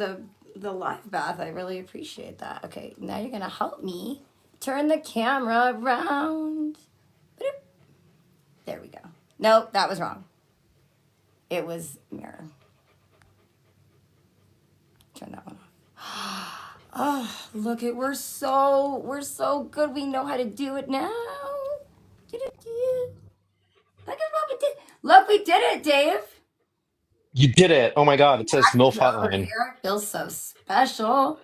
the the live bath. I really appreciate that. Okay, now you're gonna help me turn the camera around. Boop. There we go. Nope, that was wrong. It was mirror. Turn that one off. Oh, look it, we're so good. We know how to do it now. Do-do-do. Look at what we did. Look, we did it, Dave. You did it. Oh my God. It says Max MILF is over Hotline. here. Feels so special.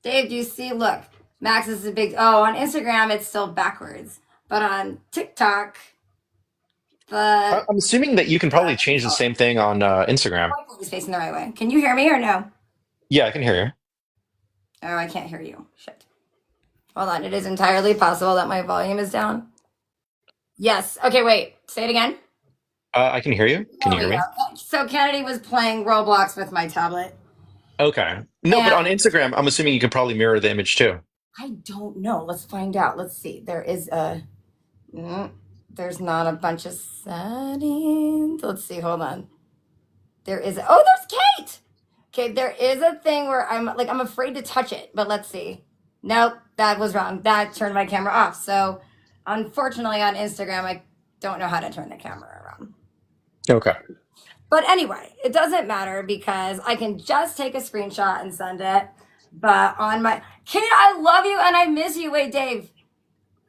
Dave, do you see? Look, Max is a big. Oh, on Instagram, it's still backwards. But on TikTok, the I'm assuming that you can probably change the oh, same thing on Instagram. is facing the right way. Can you hear me or no? Yeah, I can hear you. Oh, I can't hear you. Shit. Hold on. It is entirely possible that my volume is down. Yes. Okay, wait. Say it again. I can hear you. Can There you we hear go. me? So Kennedy was playing Roblox with my tablet. Okay. No, but And on Instagram, I'm assuming you could probably mirror the image too. I don't know. Let's find out. Let's see. There is a. Mm, there's not a bunch of settings. Let's see. Hold on. There is. Oh, there's Kate. Okay, there is a thing where I'm afraid to touch it, but let's see. Nope, that was wrong. That turned my camera off. So, unfortunately, on Instagram, I don't know how to turn the camera around. Okay. But anyway, it doesn't matter because I can just take a screenshot and send it. But on my Kate, I love you and I miss you. Wait, Dave,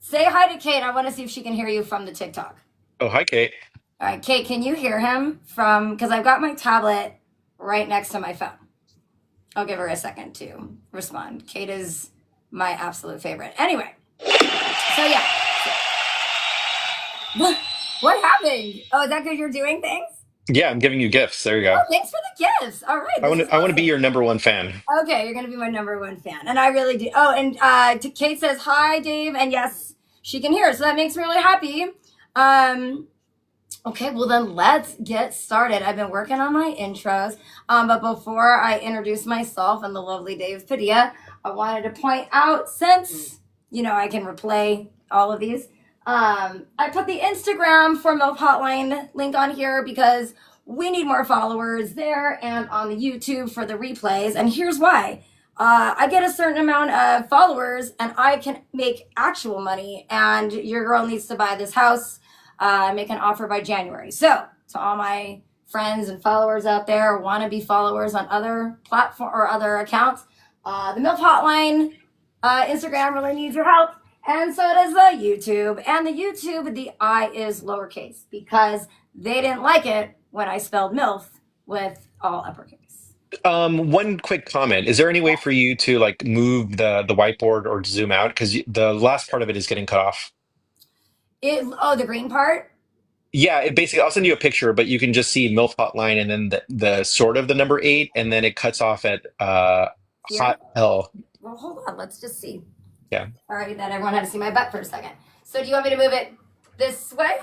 say hi to Kate. I want to see if she can hear you from the TikTok. Oh, hi, Kate. All right, Kate, can you hear him from? Because I've got my tablet right next to my phone. I'll give her a second to respond. Kate is my absolute favorite. Anyway, so yeah. What happened? Oh, is that because you're doing things? Yeah, I'm giving you gifts. There you Oh, go. thanks for the gifts. All right, I this want is to. I want to be awesome. your number one fan. Okay, you're gonna be my number one fan, and I really do. Oh, and Kate says hi, Dave, and yes, she can hear, so that makes me really happy. Um, okay, well then let's get started. I've been working on my intros, but before I introduce myself and the lovely Dave Padilla, I wanted to point out since I can replay all of these. I put the Instagram for MILF Hotline link on here because we need more followers there and on the YouTube for the replays. And here's why. I get a certain amount of followers and I can make actual money. And your girl needs to buy this house, make an offer by January. So, to all my friends and followers out there, wannabe followers on other platform or other accounts, the MILF Hotline Instagram really needs your help. And so does the YouTube. And the YouTube, the I is lowercase because they didn't like it when I spelled MILF with all uppercase. One quick comment. Is there any way for you to like move the whiteboard or zoom out? Because the last part of it is getting cut off. The green part? Yeah, it basically. I'll send you a picture, but you can just see MILF Hotline and then the sort of the number eight, and then it cuts off at Here? hot L. Well, hold on. Let's just see. Yeah. All right, then everyone had to see my butt for a second. So do you want me to move it this way?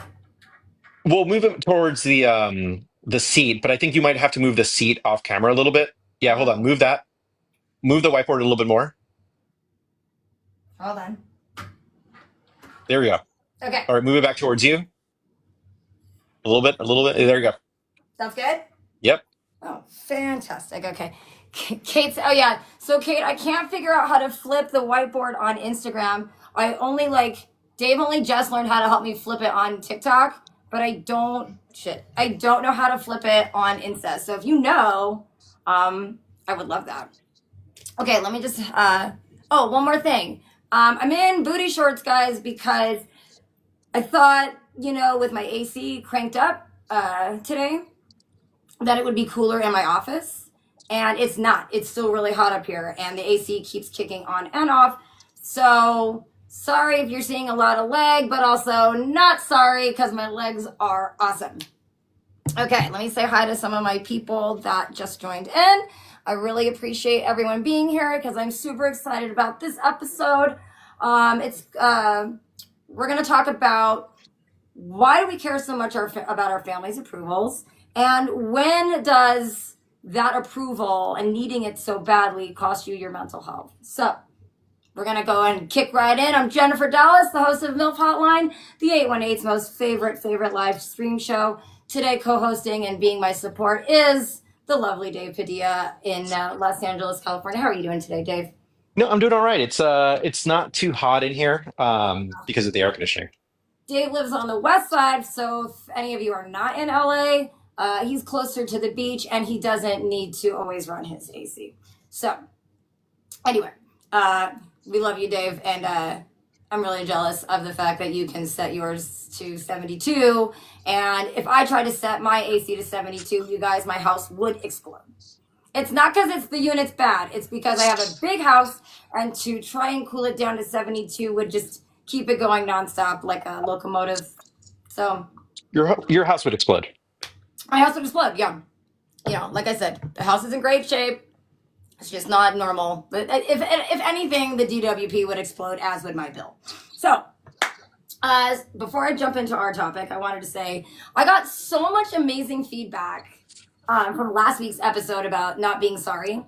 We'll move it towards the seat, but I think you might have to move the seat off camera a little bit. Yeah, hold on. Move that. Move the whiteboard a little bit more. Hold on. There we go. Okay. All right, move it back towards you. A little bit, a little bit. There you go. Sounds good? Yep. Oh, fantastic. Okay. Kate's, oh yeah. So Kate, I can't figure out how to flip the whiteboard on Instagram. Dave only just learned how to help me flip it on TikTok, but I don't know how to flip it on Insta. So if you know, I would love that. Okay, let me just, one more thing. I'm in booty shorts, guys, because I thought, with my AC cranked up, today, that it would be cooler in my office. And it's not. It's still really hot up here, and the AC keeps kicking on and off. So sorry if you're seeing a lot of leg, but also not sorry because my legs are awesome. Okay, let me say hi to some of my people that just joined in. I really appreciate everyone being here because I'm super excited about this episode. We're going to talk about why do we care so much about our family's approvals, and when does that approval and needing it so badly cost you your mental health? So we're going to go and kick right in. I'm Jennifer Dallas, the host of MILF Hotline, the 818's most favorite live stream show. Today, co-hosting and being my support is the lovely Dave Padilla in Los Angeles, California. How are you doing today, Dave? No, I'm doing all right. It's not too hot in here because of the air conditioning. Dave lives on the west side, so if any of you are not in LA, he's closer to the beach and he doesn't need to always run his AC. So, anyway, we love you, Dave, and I'm really jealous of the fact that you can set yours to 72. And if I try to set my AC to 72, you guys, my house would explode. It's not because it's the unit's bad. It's because I have a big house, and to try and cool it down to 72 would just keep it going nonstop like a locomotive. So Your house would explode. my house would explode. Yeah, like I said, the house is in great shape. It's just not normal. But if anything, the DWP would explode, as would my bill. So before I jump into our topic, I wanted to say I got so much amazing feedback from last week's episode about not being sorry.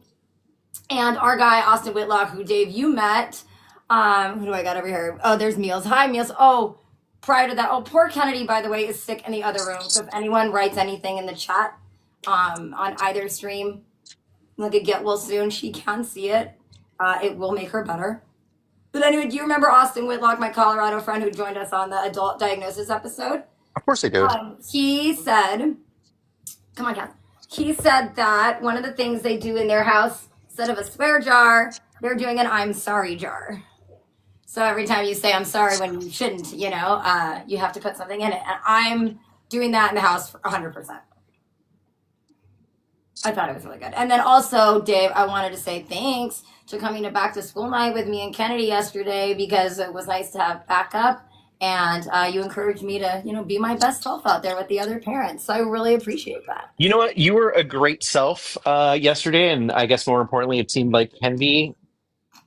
And our guy, Austin Whitlock, who, Dave, you met. Who do I got over here? Oh, there's Meals. Hi, Meals. Oh, prior to that. Oh, poor Kennedy, by the way, is sick in the other room. So if anyone writes anything in the chat on either stream, look at Get Well Soon. She can see it. It will make her better. But anyway, do you remember Austin Whitlock, my Colorado friend who joined us on the adult diagnosis episode? Of course I do. He said, come on, Kath. He said that one of the things they do in their house, instead of a swear jar, they're doing an I'm sorry jar. So every time you say I'm sorry when you shouldn't, you have to put something in it. And I'm doing that in the house for 100%. I thought it was really good. And then also, Dave, I wanted to say thanks to coming to back to school night with me and Kennedy yesterday, because it was nice to have backup. And you encouraged me to, be my best self out there with the other parents. So I really appreciate that. You know what? You were a great self yesterday, and I guess more importantly, it seemed like Kennedy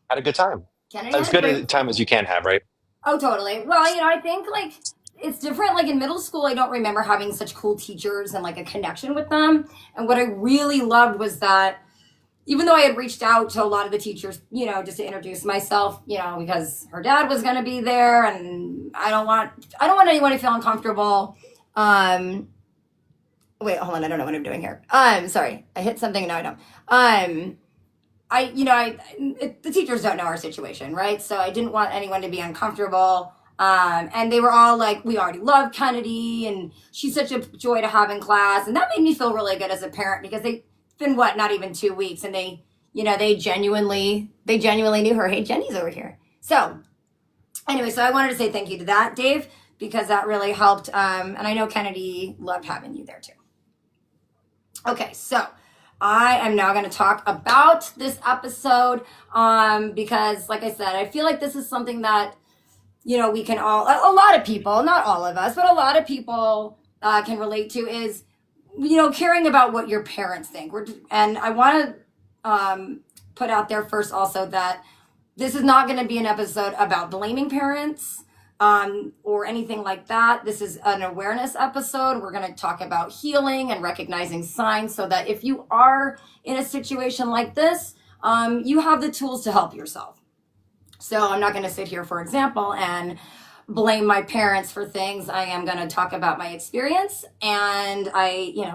had a good time. Kennedy As had a good great a time as you can have, right? Oh, totally. Well, I think it's different. Like in middle school, I don't remember having such cool teachers and like a connection with them. And what I really loved was that even though I had reached out to a lot of the teachers, just to introduce myself, because her dad was going to be there, and I don't want anyone to feel uncomfortable. Wait, hold on. I don't know what I'm doing here. Sorry. I hit something and now I don't. The teachers don't know our situation, right? So I didn't want anyone to be uncomfortable. And they were all like, we already love Kennedy, and she's such a joy to have in class. And that made me feel really good as a parent, because they've been, not even 2 weeks. And they genuinely knew her. Hey, Jenny's over here. So anyway, so I wanted to say thank you to that, Dave, because that really helped. And I know Kennedy loved having you there too. Okay, so I am now going to talk about this episode because, like I said, I feel like this is something that, we can a lot of people, not all of us, but a lot of people can relate to, is, caring about what your parents think. And I want to put out there first also that this is not going to be an episode about blaming parents or anything like that. This is an awareness episode. We're going to talk about healing and recognizing signs, so that if you are in a situation like this, you have the tools to help yourself. So I'm not going to sit here, for example, and blame my parents for things. I am going to talk about my experience, and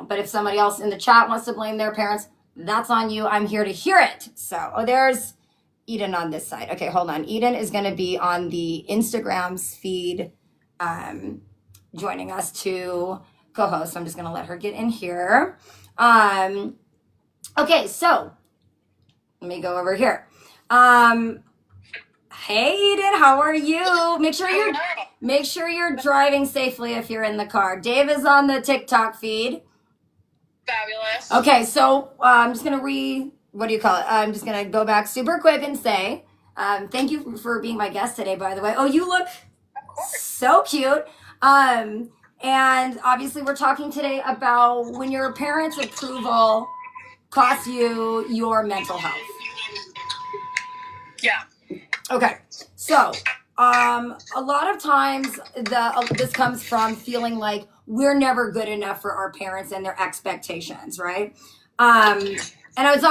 but if somebody else in the chat wants to blame their parents, that's on you. I'm here to hear it. So, there's Eden on this side. Okay, hold on. Eden is going to be on the Instagram's feed, joining us to co-host. So I'm just going to let her get in here. Okay, so let me go over here. Hey Eden, how are you? Make sure you're driving safely if you're in the car. Dave is on the TikTok feed. Fabulous. Okay, so I'm just gonna I'm just gonna go back super quick and say thank you for being my guest today, by the way. Oh, you look so cute. And obviously we're talking today about when your parents' approval costs you your mental health. Yeah. Okay, so a lot of times this comes from feeling like we're never good enough for our parents and their expectations, right? And I was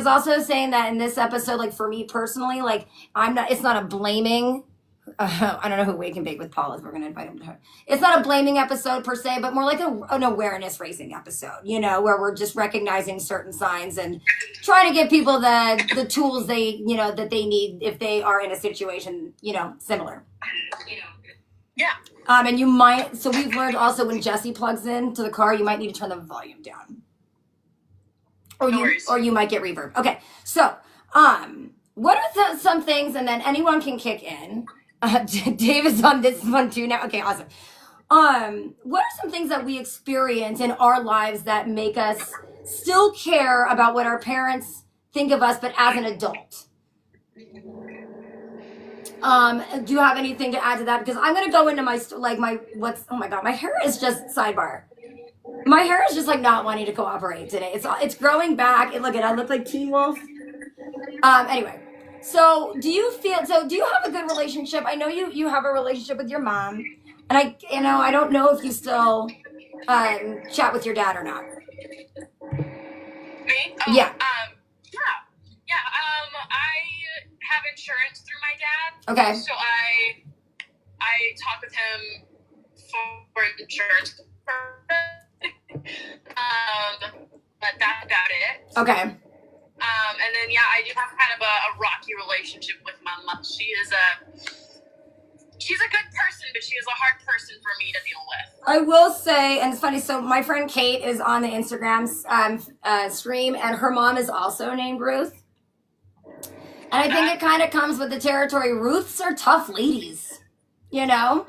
also saying that in this episode, like for me personally, like it's not a blaming I don't know who Wake and Bake with Paul is. We're going to invite him to her. It's not a blaming episode per se, but more like an awareness raising episode, you know, where we're just recognizing certain signs and trying to give people the tools they, you know, that they need if they are in a situation, you know, similar. Yeah. And you might, so we've learned also when Jesse plugs in to the car, you might need to turn the volume down. Or you might get reverb. Okay, so what are some things, and then anyone can kick in. Dave is on this one too now. Okay, awesome. What are some things that we experience in our lives that make us still care about what our parents think of us, but as an adult? Do you have anything to add to that? Because I'm gonna go into oh my god, my hair is just sidebar. My hair is just like not wanting to cooperate today. It's growing back. I look like Teen Wolf. Anyway, so do you have a good relationship? I know you have a relationship with your mom, and I don't know if you still chat with your dad or not. Me? Oh, Yeah. Yeah. I have insurance through my dad. Okay. So I talk with him for insurance but that's about it. Okay. And then I do have kind of a rocky relationship with my mom. She's a good person, but she is a hard person for me to deal with. I will say, and it's funny, so my friend Kate is on the Instagram stream, and her mom is also named Ruth. And I think it kind of comes with the territory. Ruths are tough ladies, you know?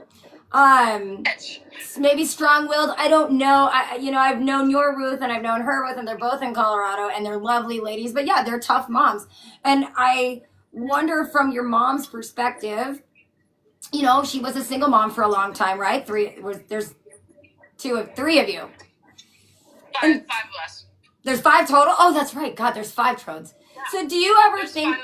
Maybe strong-willed. I don't know. I've known your Ruth and I've known her Ruth, and they're both in Colorado, and they're lovely ladies. But yeah, they're tough moms. And I wonder from your mom's perspective, you know, she was a single mom for a long time, right? There's three of you. Five of us. There's 5 total? Oh, that's right. God, there's 5 trodes. Yeah. So do you ever think,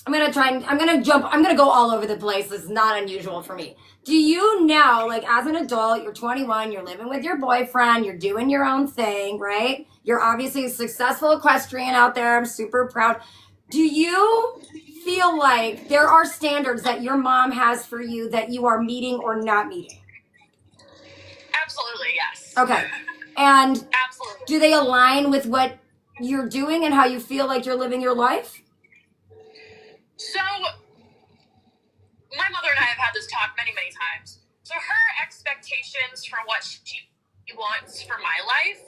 I'm going to go all over the place. This is not unusual for me. Do you now, like as an adult, you're 21, you're living with your boyfriend, you're doing your own thing, right? You're obviously a successful equestrian out there. I'm super proud. Do you feel like there are standards that your mom has for you that you are meeting or not meeting? Absolutely, yes. Okay. And absolutely. Do they align with what you're doing and how you feel like you're living your life? So, my mother and I have had this talk many, many times. So her expectations for what she wants for my life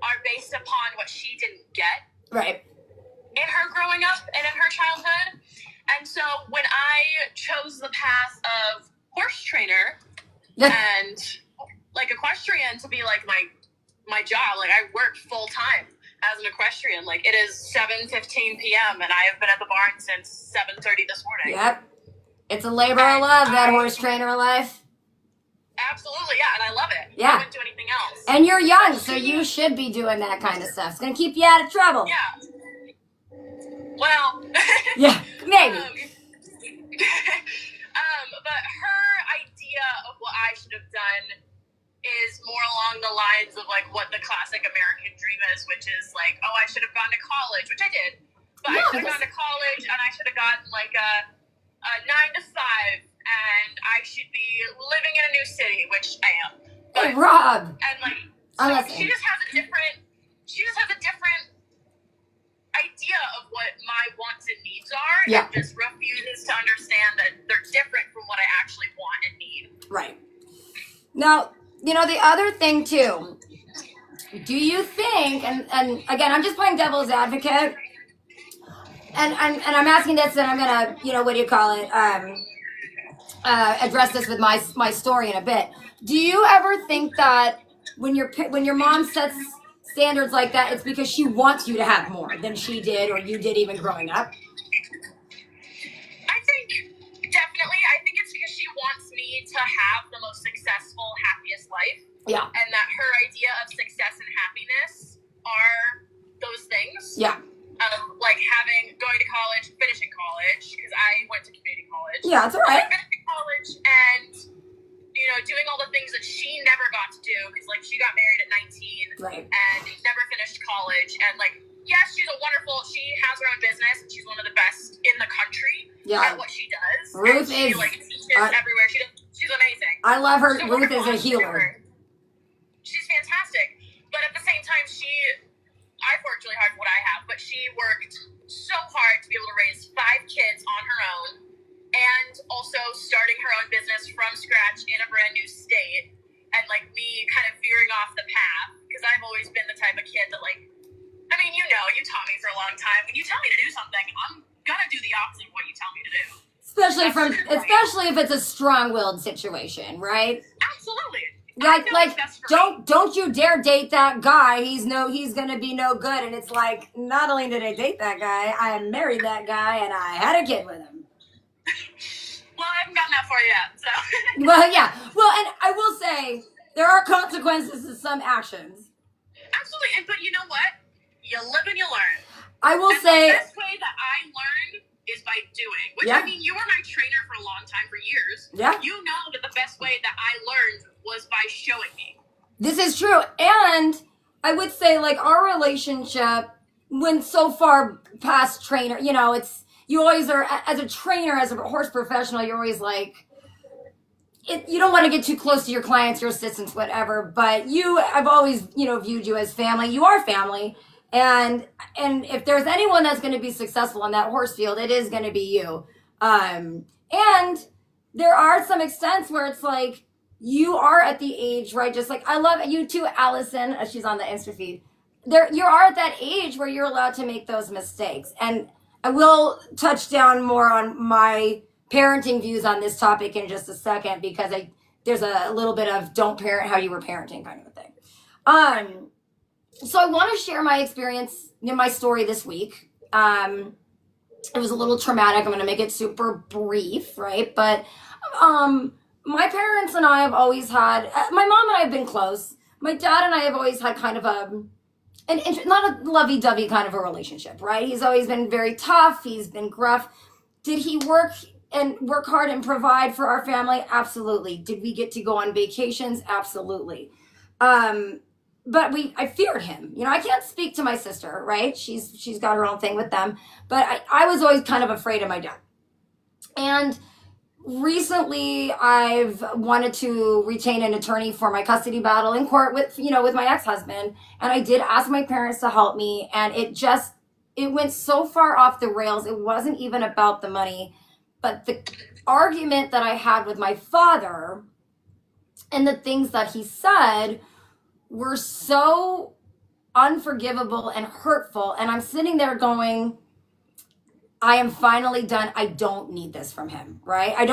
are based upon what she didn't get. Right. In her growing up and in her childhood. And so when I chose the path of horse trainer and like equestrian to be like my job, like I work full time as an equestrian. Like it is 7:15 p.m. and I have been at the barn since 7:30 this morning. Yep. It's a labor of love, that horse trainer life. Absolutely, yeah, and I love it. Yeah. I wouldn't do anything else. And you're young, so you should be doing that kind of stuff. It's going to keep you out of trouble. Yeah. Well. Yeah, maybe. But her idea of what I should have done is more along the lines of like what the classic American dream is, which is like, oh, I should have gone to college, which I did. But I should have gone to college and I should have gotten like a 9 to 5 and I should be living in a new city, which I am. But, hey, Rob. And like, so she just has a different idea of what my wants and needs are, and just refuses to understand that they're different from what I actually want and need. Right. Now, you know, the other thing too, do you think, and again, I'm just playing devil's advocate, and I'm asking this, and I'm gonna, you know, what do you call it, address this with my story in a bit. Do you ever think that when your mom sets standards like that, it's because she wants you to have more than she did or you did even growing up? I think definitely. I think it's because she wants me to have the most successful, happiest life. Yeah. And that her idea of success and happiness are those things. Yeah. Like going to college, finishing college, because I went to community college. Yeah, that's all right. Finishing college and, you know, doing all the things that she never got to do, because, like, she got married at 19. Right. And never finished college. And, like, yes, she has her own business, and she's one of the best in the country at what she does. Ruth she, is. like, teaches everywhere. She's amazing. I love her. So Ruth is a wonderful healer. She's fantastic. But at the same time, I've worked really hard for what I have, but she worked so hard to be able to raise 5 kids on her own and also starting her own business from scratch in a brand new state. And, like, me kind of veering off the path because I've always been the type of kid that, like, I mean, you taught me for a long time. When you tell me to do something, I'm gonna do the opposite of what you tell me to do. Especially if it's a strong-willed situation, right? Absolutely. Like don't you dare date that guy. He's gonna be no good. And it's like, not only did I date that guy, I married that guy and I had a kid with him. Well, I haven't gotten that far yet, so. Well, yeah. Well, and I will say there are consequences to some actions. Absolutely. But you know what? You live and you learn. I will and say the best way that I learn is by doing. Which, I mean, you were my trainer for a long time, for years. Yeah. You know that the best way that I learned was by showing me. This is true. And I would say, like, our relationship went so far past trainer, it's, you always are, as a trainer, as a horse professional, you're always like, you don't want to get too close to your clients, your assistants, whatever, but I've always, viewed you as family. You are family. And if there's anyone that's going to be successful in that horse field, it is going to be you. And there are some extents where it's like, you are at the age, right? Just like, I love you too, Allison. She's on the Insta feed. You are at that age where you're allowed to make those mistakes. And I will touch down more on my parenting views on this topic in just a second, because there's a little bit of don't parent how you were parenting kind of a thing. So I want to share my experience, my story this week. It was a little traumatic. I'm going to make it super brief, right? But my parents and I have always had, my mom and I have been close. My dad and I have always had kind of not a lovey-dovey kind of a relationship, right? He's always been very tough. He's been gruff. Did he work hard and provide for our family? Absolutely. Did we get to go on vacations? Absolutely. But I feared him. I can't speak to my sister, right? She's got her own thing with them. But I was always kind of afraid of my dad. And recently I've wanted to retain an attorney for my custody battle in court with my ex-husband. And I did ask my parents to help me. And it went so far off the rails. It wasn't even about the money. But the argument that I had with my father and the things that he said were so unforgivable and hurtful. And I'm sitting there going, I am finally done. I don't need this from him, right? you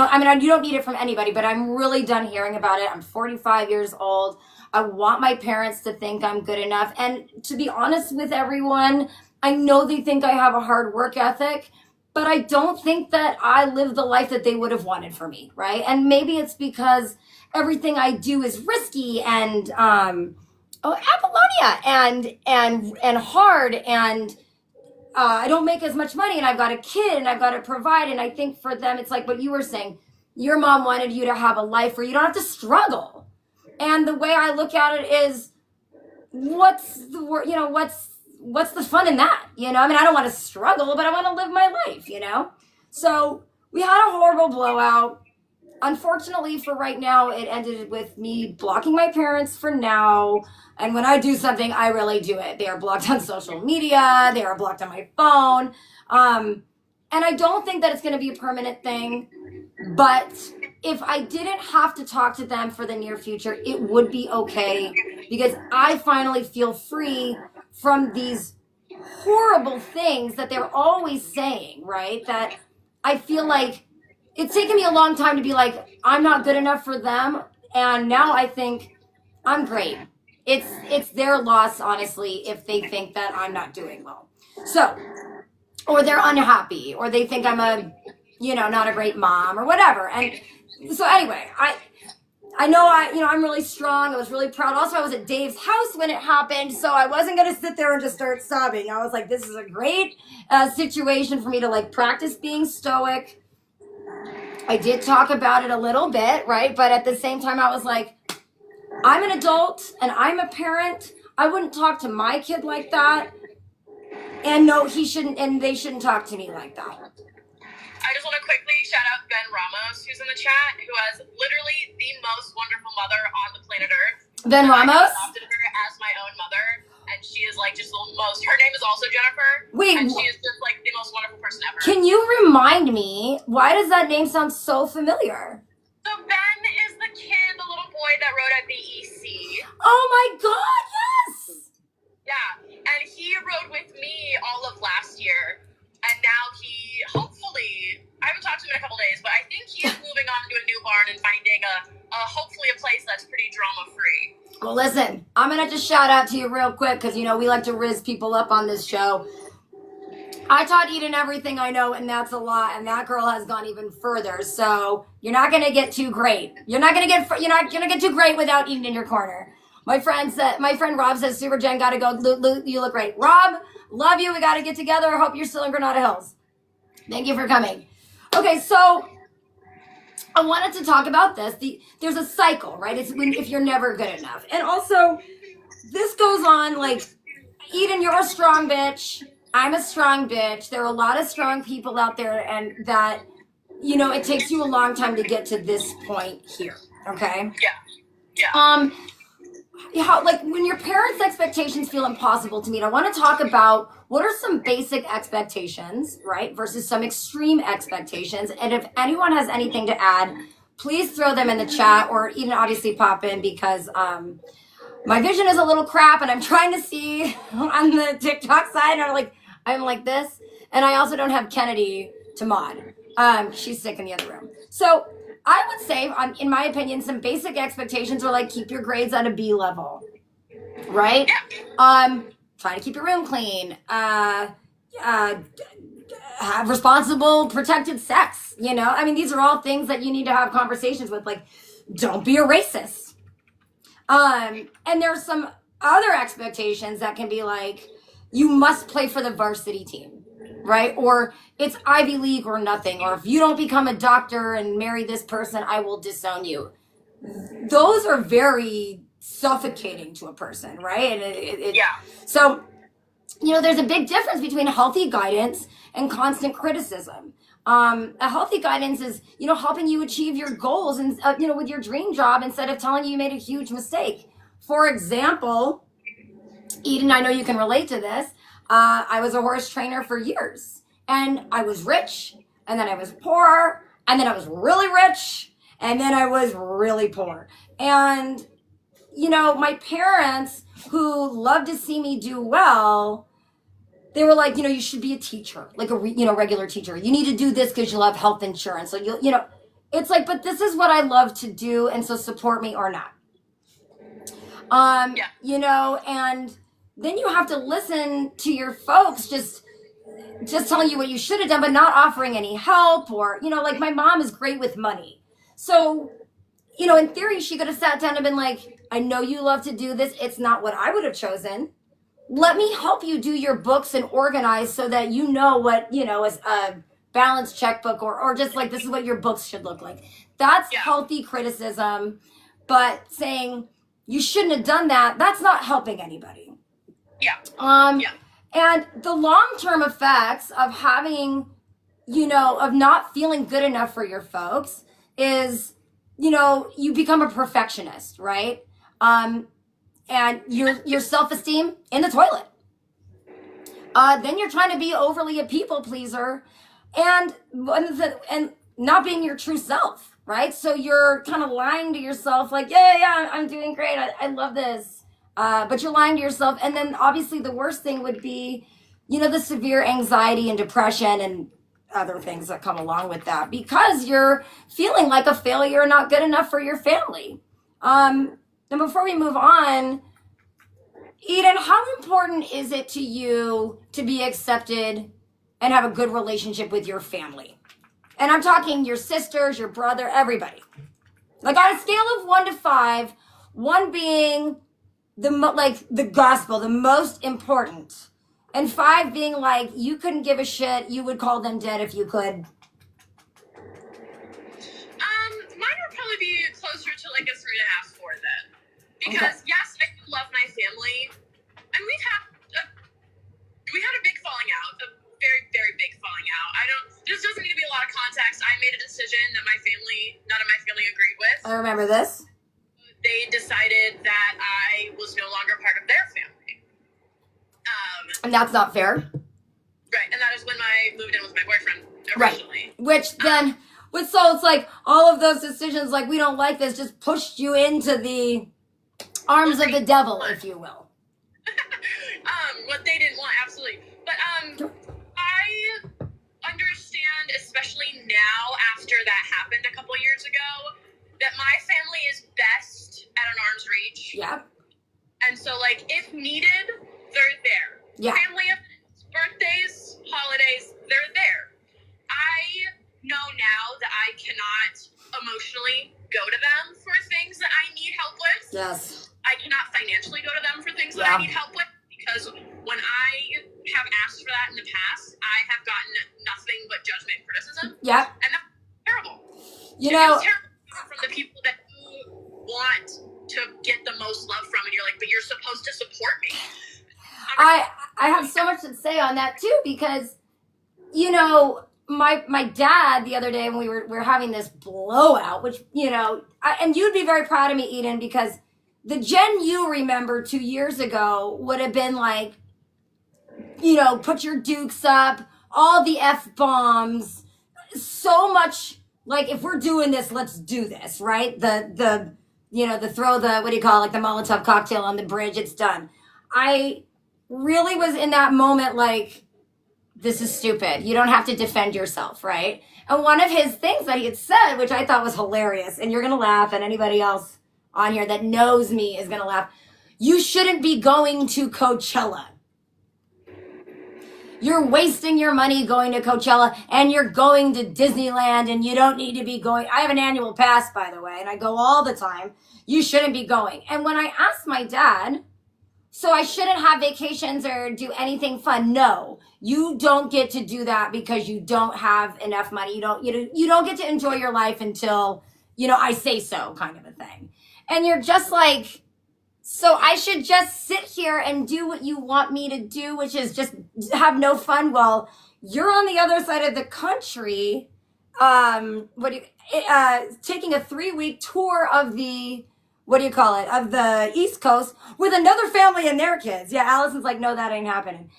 don't need it from anybody, but I'm really done hearing about it. I'm 45 years old. I want my parents to think I'm good enough. And to be honest with everyone, I know they think I have a hard work ethic, but I don't think that I live the life that they would have wanted for me, right? And maybe it's because everything I do is risky and Apollonia and hard, and I don't make as much money, and I've got a kid and I've got to provide. And I think for them, it's like what you were saying. Your mom wanted you to have a life where you don't have to struggle. And the way I look at it is, what's the fun in that? I don't want to struggle, but I want to live my life, So we had a horrible blowout. Unfortunately for right now, it ended with me blocking my parents for now. And when I do something, I really do it. They are blocked on social media. They are blocked on my phone. And I don't think that it's going to be a permanent thing. But if I didn't have to talk to them for the near future, it would be okay. Because I finally feel free from these horrible things that they're always saying, right? That I feel like it's taken me a long time to be like, I'm not good enough for them. And now I think I'm great. It's their loss, honestly, if they think that I'm not doing well. So, or they're unhappy, or they think I'm not a great mom or whatever. And so anyway, I know I'm really strong. I was really proud. Also, I was at Dave's house when it happened, so I wasn't going to sit there and just start sobbing. I was like, this is a great situation for me to practice being stoic. I did talk about it a little bit, right? But at the same time, I was like, I'm an adult and I'm a parent. I wouldn't talk to my kid like that. And no, he shouldn't, and they shouldn't talk to me like that. I just want to quickly shout out Ben Ramos, who's in the chat, who has literally the most wonderful mother on the planet Earth. Ben Ramos? I adopted her as my own mother, and she is like just the most. Her name is also Jennifer. Wait, and she is just like the most wonderful person ever. Can you remind me, why does that name sound so familiar? So Ben is the kid, the little boy that rode at the EC. Oh my God, yes! Yeah, and he rode with me all of last year, and now he hopefully, I haven't talked to him in a couple days, but I think he is moving on to a new barn and finding hopefully a place that's pretty drama-free. Well, listen, I'm going to just shout out to you real quick because, you know, we like to riz people up on this show. I taught Eden everything I know, and that's a lot, and that girl has gone even further. So you're not going to get too great. You're not going to get too great without Eden in your corner. My friend Rob says, Super Jen, got to go. You look great. Rob, love you. We got to get together. I hope you're still in Granada Hills. Thank you for coming. Okay, so I wanted to talk about this. There's a cycle, right? It's if you're never good enough. And also, this goes on like, Eden, you're a strong bitch. I'm a strong bitch. There are a lot of strong people out there, and that, you know, it takes you a long time to get to this point here. Okay? Yeah. How, like, when your parents' expectations feel impossible to meet, I want to talk about what are some basic expectations, right, versus some extreme expectations. And if anyone has anything to add, please throw them in the chat, or even obviously pop in, because my vision is a little crap, and I'm trying to see on the TikTok side, and I'm like this, and I also don't have Kennedy to mod. She's sick in the other room. So I would say, in my opinion, some basic expectations are like, keep your grades at a B level, right? Try to keep your room clean. Have responsible, protected sex. You know, I mean, these are all things that you need to have conversations with. Like, don't be a racist. And there's some other expectations that can be like, you must play for the varsity team, right? Or it's Ivy League or nothing. Or if you don't become a doctor and marry this person, I will disown you. Those are very suffocating to a person, right? And Yeah. So, you know, there's a big difference between healthy guidance and constant criticism. A healthy guidance is, you know, helping you achieve your goals and, you know, with your dream job, instead of telling you made a huge mistake. For example, Eden, I know you can relate to this. I was a horse trainer for years, and I was rich, and then I was poor, and then I was really rich, and then I was really poor. And, you know, my parents, who loved to see me do well, they were like, you know, you should be a teacher, like a regular teacher. You need to do this because you'll have health insurance. So you know, it's like, but this is what I love to do, and so support me or not. You know, and then you have to listen to your folks just telling you what you should have done, but not offering any help. Or, you know, like my mom is great with money. So, you know, in theory, she could have sat down and been like, I know you love to do this. It's not what I would have chosen. Let me help you do your books and organize so that you know what, you know, is a balanced checkbook, or just like, this is what your books should look like. That's healthy criticism. But saying you shouldn't have done that, that's not helping anybody. And the long-term effects of having, you know, of not feeling good enough for your folks is, you know, you become a perfectionist, right? And your self-esteem in the toilet. Then you're trying to be overly a people pleaser, and not being your true self, right? So you're kind of lying to yourself, like, yeah, I'm doing great. I love this. But you're lying to yourself. And then obviously the worst thing would be, you know, the severe anxiety and depression and other things that come along with that, because you're feeling like a failure, not good enough for your family. And before we move on, Eden, how important is it to you to be accepted and have a good relationship with your family? And I'm talking your sisters, your brother, everybody. Like, on a scale of 1 to 5, 1 being the gospel, the most important, and 5 being like, you couldn't give a shit, you would call them dead if you could. Mine would probably be closer to like a 3.5, 4 then. Because yes, I do love my family, and we had a big falling out, a very, very big falling out. This doesn't need to be a lot of I remember this. They decided that I was no longer part of their family. And that's not fair. Right, and that is when I moved in with my boyfriend originally. Right. Which then, so it's like all of those decisions, like we don't like this, just pushed you into the arms of the devil, if you will. What they didn't want, absolutely. But I understand, especially now after that happened a couple years ago, that my family is best at an arm's reach. Yeah. And so, like, if needed, they're there. Yeah. Family events, birthdays, holidays, they're there. I know now that I cannot emotionally go to them for things that I need help with. Yes. I cannot financially go to them for things that I need help with, because when I have asked for that in the past, I have gotten nothing but judgment and criticism. Yeah. And that's terrible. You know, it's terrible from the people that you want to get the most love from, and you're like, but you're supposed to support me. I have so much to say on that too, because, you know, my dad the other day when we were having this blowout, which, you know, and you'd be very proud of me, Eden, because the Jen you remember 2 years ago would have been like, you know, put your dukes up, all the F-bombs, so much like, if we're doing this, let's do this, right? The you know, the throw the, what do you call it, like the Molotov cocktail on the bridge, it's done. I really was in that moment like, this is stupid. You don't have to defend yourself, right? And one of his things that he had said, which I thought was hilarious, and you're going to laugh, and anybody else on here that knows me is going to laugh. You shouldn't be going to Coachella. You're wasting your money going to Coachella, and you're going to Disneyland, and you don't need to be going. I have an annual pass, by the way, and I go all the time. You shouldn't be going. And when I asked my dad, so I shouldn't have vacations or do anything fun. No, you don't get to do that because you don't have enough money. You don't get to enjoy your life until, you know, I say so, kind of a thing. And you're just like, so I should just sit here and do what you want me to do, which is just have no fun. Well, you're on the other side of the country, taking a 3-week tour of the, of the East Coast with another family and their kids. Yeah, Allison's like, no, that ain't happening.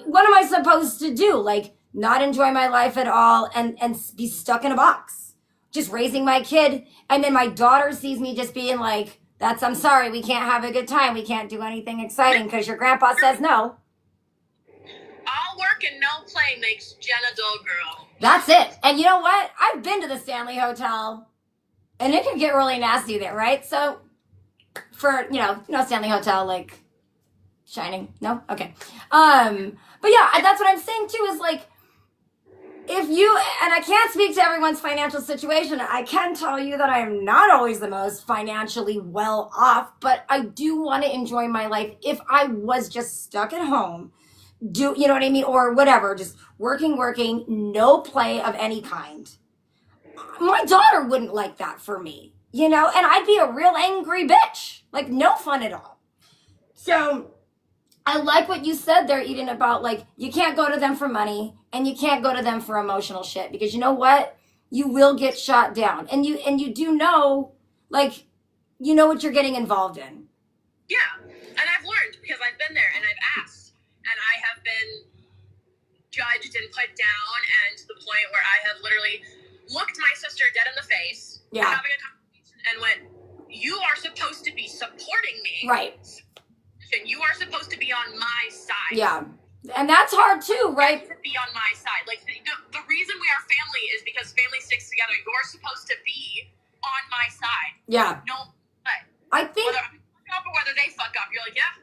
What am I supposed to do? Like, not enjoy my life at all and be stuck in a box, just raising my kid. And then my daughter sees me just being like, I'm sorry, we can't have a good time. We can't do anything exciting because your grandpa says no. All work and no play makes Jen a dull girl. That's it. And you know what? I've been to the Stanley Hotel, and it can get really nasty there, right? So, for, you know, Stanley Hotel, like, Shining? No? Okay. But yeah, that's what I'm saying too, is like, if you, and I can't speak to everyone's financial situation, I can tell you that I am not always the most financially well off, but I do want to enjoy my life. If I was just stuck at home, you know what I mean? Or whatever, just working, no play of any kind. My daughter wouldn't like that for me, you know, and I'd be a real angry bitch, like no fun at all. So I like what you said there, Eden, about like, you can't go to them for money and you can't go to them for emotional shit, because you know what? You will get shot down. And you do know, like, you know what you're getting involved in. Yeah. And I've learned, because I've been there and I've asked, and I have been judged and put down, and to the point where I have literally looked my sister dead in the face, having a conversation, and went, you are supposed to be supporting me. Right. And you are supposed to be on my side. Yeah. And that's hard too, right? To be on my side. Like, the reason we are family is because family sticks together. You're supposed to be on my side. Yeah. No, but I think, whether I fuck up or whether they fuck up, you're like, yeah,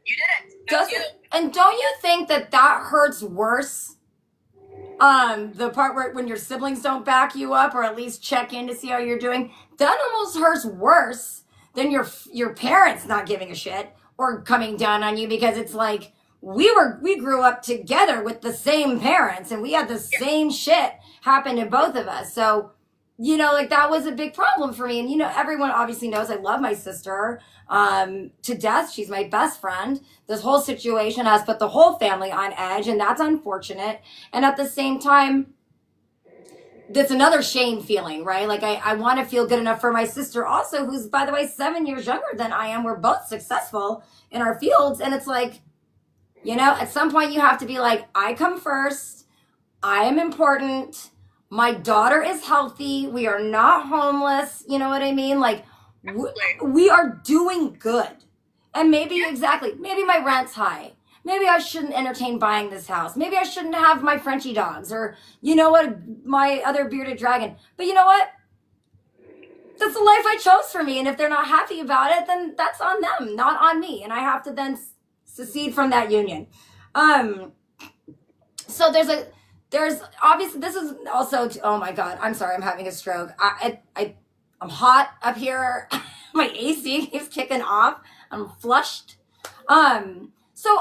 you did it. And don't you think that hurts worse? The part where when your siblings don't back you up or at least check in to see how you're doing, that almost hurts worse than your parents not giving a shit or coming down on you, because it's like, we grew up together with the same parents and we had the same shit happen to both of us. So, you know, like, that was a big problem for me. And, you know, everyone obviously knows I love my sister to death. She's my best friend. This whole situation has put the whole family on edge, and that's unfortunate. And at the same time, that's another shame feeling, right? Like I want to feel good enough for my sister also, who's, by the way, 7 years younger than I am. We're both successful in our fields. And it's like, you know, at some point you have to be like, I come first. I am important. My daughter is healthy. We are not homeless. You know what I mean? Like, we are doing good. And maybe, exactly, maybe my rent's high. Maybe I shouldn't entertain buying this house. Maybe I shouldn't have my Frenchie dogs, or, you know what, my other bearded dragon. But you know what? That's the life I chose for me. And if they're not happy about it, then that's on them, not on me. And I have to then secede from that union. So there's obviously, this is also, oh my God, I'm sorry, I'm having a stroke. I'm hot up here. My AC is kicking off. I'm flushed. So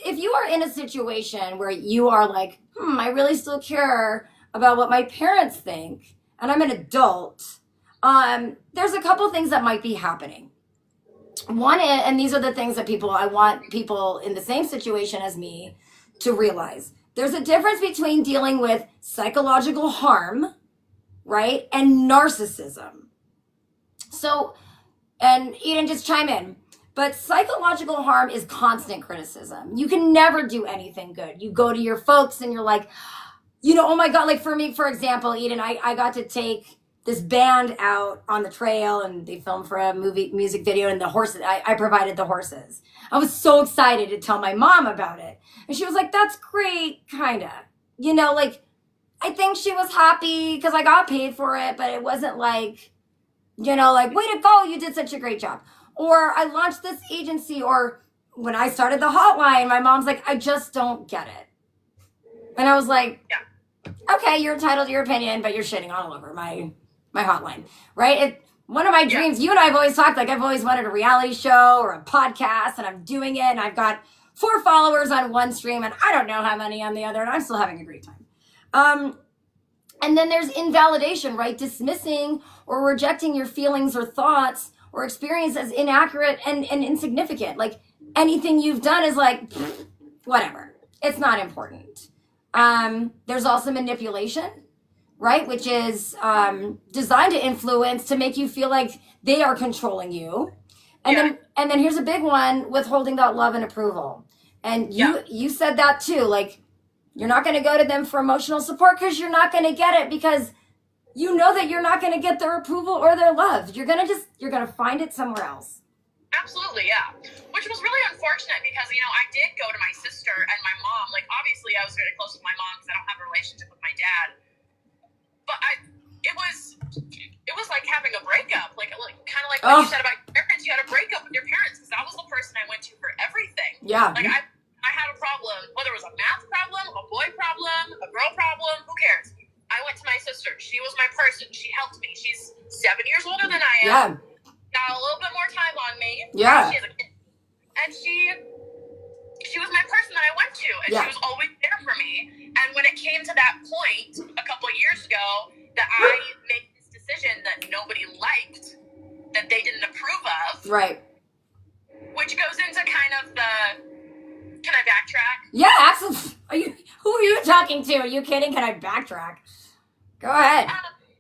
if you are in a situation where you are like, I really still care about what my parents think, and I'm an adult, there's a couple things that might be happening. One is, and these are the things that I want people in the same situation as me to realize. There's a difference between dealing with psychological harm, right, and narcissism. So, and Eden, just chime in. But psychological harm is constant criticism. You can never do anything good. You go to your folks and you're like, you know, oh my God, like for me, for example, Eden, I got to take this band out on the trail and they filmed for a music video, and the horses, I provided the horses. I was so excited to tell my mom about it. And she was like, that's great, kinda. You know, like, I think she was happy because I got paid for it, but it wasn't like, you know, like, way to go, you did such a great job. Or I launched this agency, or when I started the hotline, my mom's like, I just don't get it. And I was like, okay, you're entitled to your opinion, but you're shitting all over my hotline, right? One of my dreams, you and I have always talked, like I've always wanted a reality show or a podcast, and I'm doing it, and I've got 4 followers on one stream, and I don't know how many on the other, and I'm still having a great time. And then there's invalidation, right? Dismissing or rejecting your feelings or thoughts or experience as inaccurate and insignificant. Like anything you've done is like, whatever. It's not important. There's also manipulation, right? Which is designed to influence, to make you feel like they are controlling you. And then here's a big one, withholding that love and approval. And you said that too. Like, you're not going to go to them for emotional support because you're not going to get it, because you know that you're not going to get their approval or their love. You're going to find it somewhere else. Absolutely, yeah. Which was really unfortunate because, you know, I did go to my sister and my mom. Like, obviously, I was very close with my mom because I don't have a relationship with my dad. But it was like having a breakup. Like kind of like what you said about your parents. You had a breakup with your parents because that was the person I went to for everything. Yeah. Like, I had a problem, whether it was a math problem, a boy problem, a girl problem, who cares? I went to my sister. She was my person. She helped me. She's 7 years older than I am. Yeah. Got a little bit more time on me. Yeah. She has a kid. And she was my person that I went to. And she was always there for me. And when it came to that point a couple of years ago that I made this decision that nobody liked, that they didn't approve of. Right. Which goes into kind of the... Can I backtrack? Yeah, absolutely. Who are you talking to? Are you kidding? Can I backtrack? Go ahead.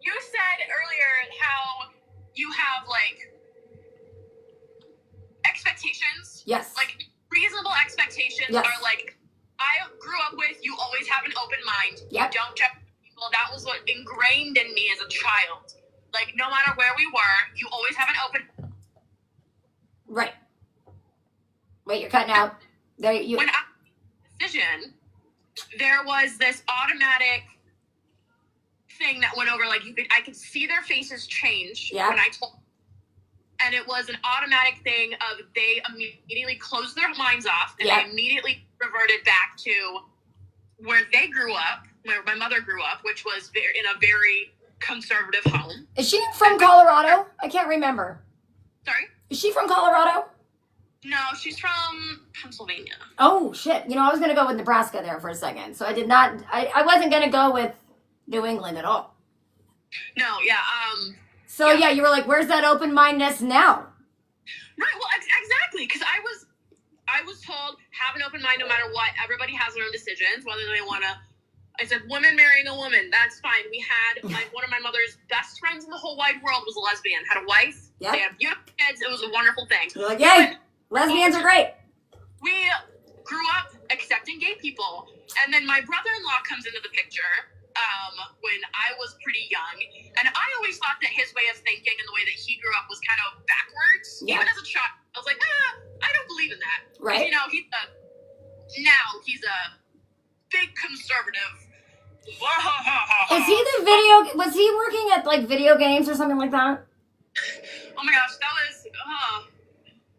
You said earlier how you have, like, expectations. Yes. Like, reasonable expectations are, like, I grew up with, you always have an open mind. Yep. You don't judge people. That was what ingrained in me as a child. Like, no matter where we were, you always have an open... Right. Wait, you're cutting out. When I made the decision, there was this automatic thing that went over, like, I could see their faces change when I told them. And it was an automatic thing of they immediately closed their minds off, and they immediately reverted back to where they grew up, where my mother grew up, which was in a very conservative home. Is she from Colorado? I can't remember. Sorry? Is she from Colorado? No, she's from Pennsylvania. Oh, shit. You know, I was going to go with Nebraska there for a second. So I did not, I wasn't going to go with New England at all. No, So, you were like, where's that open-mindedness now? Right, well, exactly. Because I was told, have an open mind no matter what. Everybody has their own decisions, whether they want to I said, woman marrying a woman, that's fine. We had one of my mother's best friends in the whole wide world was a lesbian, had a wife, they had beautiful kids, it was a wonderful thing. You're like, yay, lesbians are great. We grew up accepting gay people, and then my brother-in-law comes into the picture when I was pretty young, and I always thought that his way of thinking and the way that he grew up was kind of backwards. Even as a child, I was like, I don't believe in that. Right. You know, he's a big conservative. Was he working at like video games or something like that? Oh my gosh,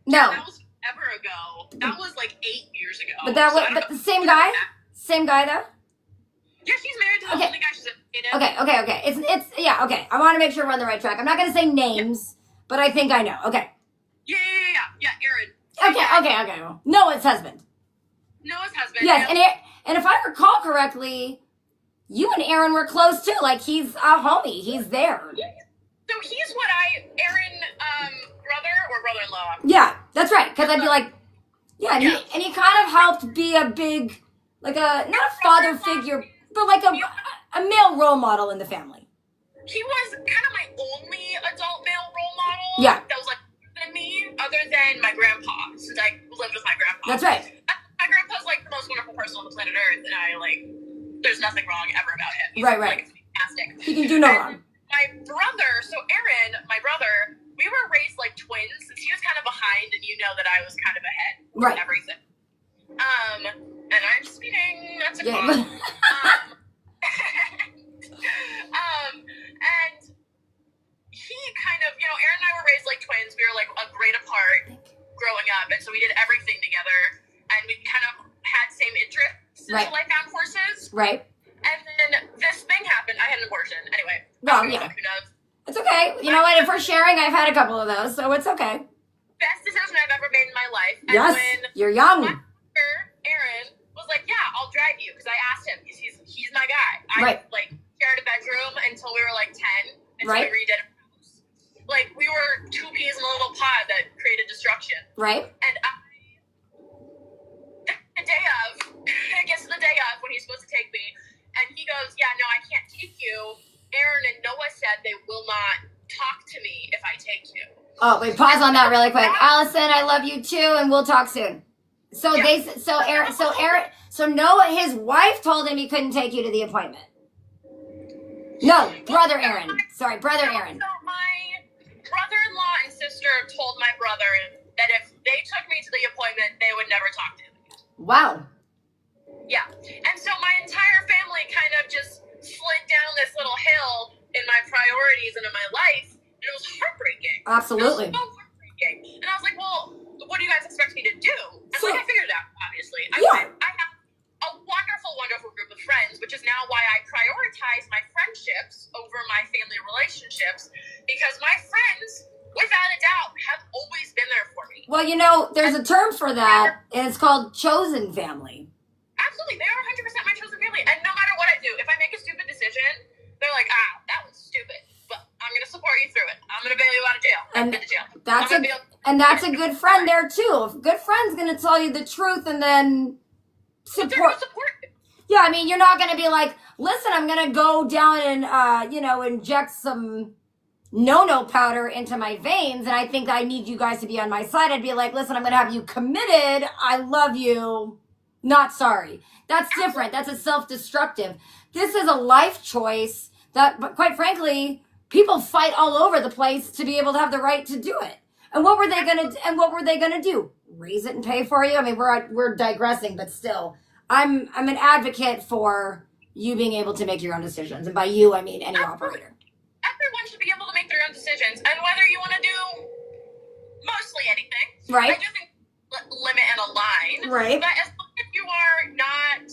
No. that was ever ago. That was like 8 years ago. But but the same guy? Same guy though? Yeah, she's married to the only guy she's dated. Okay. It's yeah, okay. I want to make sure we're on the right track. I'm not gonna say names, but I think I know. Okay. Yeah, Aaron. Okay. Noah's husband. Yes, and if I recall correctly, you and Aaron were close too. Like he's a homie. He's there. So he's Aaron, brother or brother-in-law. Yeah, that's right. Because I'd be like, and he kind of helped be a big, like not a father figure, but like a male role model in the family. He was kind of my only adult male role model. Yeah. That was like than me, other than my grandpa, since I lived with my grandpa. That's right. My grandpa's like the most wonderful person on the planet Earth, and there's nothing wrong ever about him. He's right. Like, fantastic. He can do no wrong. My brother, so Aaron, my brother, we were raised like twins, since he was kind of behind, and you know that I was kind of ahead with everything. And I'm speeding, that's a call. And he kind of, Aaron and I were raised like twins. We were like a grade apart growing up, and so we did everything together, and we kind of had same interests until I found horses. Right. And then this thing happened. I had an abortion. Anyway. Well, yeah. Who knows? It's okay. You know what? If we're sharing, I've had a couple of those, so it's okay. Best decision I've ever made in my life. And yes. When you're young. My sister, Aaron, was like, yeah, I'll drive you. Because I asked him, because he's my guy. I shared a bedroom until we were like 10. And so we redid it. Like, we were two peas in a little pod that created destruction. Right. And it gets to the day of when he's supposed to take me, and he goes, yeah, no, I can't take you. Aaron and Noah said they will not talk to me if I take you. Oh, wait, pause on that really quick. Allison, I love you too, and we'll talk soon. So Noah, his wife told him he couldn't take you to the appointment. No, brother Aaron. Sorry, brother Aaron. So my brother-in-law and sister told my brother that if they took me to the appointment, they would never talk to me. Wow. Yeah. And so my entire family kind of just slid down this little hill in my priorities and in my life, and it was heartbreaking. Absolutely. It was so heartbreaking. And I was like, well, what do you guys expect me to do? And I figured it out, obviously. I have a wonderful, wonderful group of friends, which is now why I prioritize my friendships over my family relationships, because my friends, without a doubt, have always been there for me. Well, there's a term for that, and it's called chosen family. Absolutely. They are 100% my chosen family. And no matter what I do, if I make a stupid decision, they're like, that was stupid, but I'm going to support you through it. I'm going to bail you out of jail. That's a good friend there, too. A good friend's going to tell you the truth and then support. Yeah, I mean, you're not going to be like, listen, I'm going to go down and, inject some no-no powder into my veins, and I think I need you guys to be on my side. I'd be like, listen, I'm going to have you committed. I love you. Not sorry. That's different. That's a self-destructive. This is a life choice that, but quite frankly, people fight all over the place to be able to have the right to do it. And what were they gonna do? Raise it and pay for you? I mean, we're digressing, but still, I'm an advocate for you being able to make your own decisions, and by you, I mean any operator. Everyone should be able to make their own decisions, and whether you want to do mostly anything, right? I do think limit and align, right? But as long as you are not,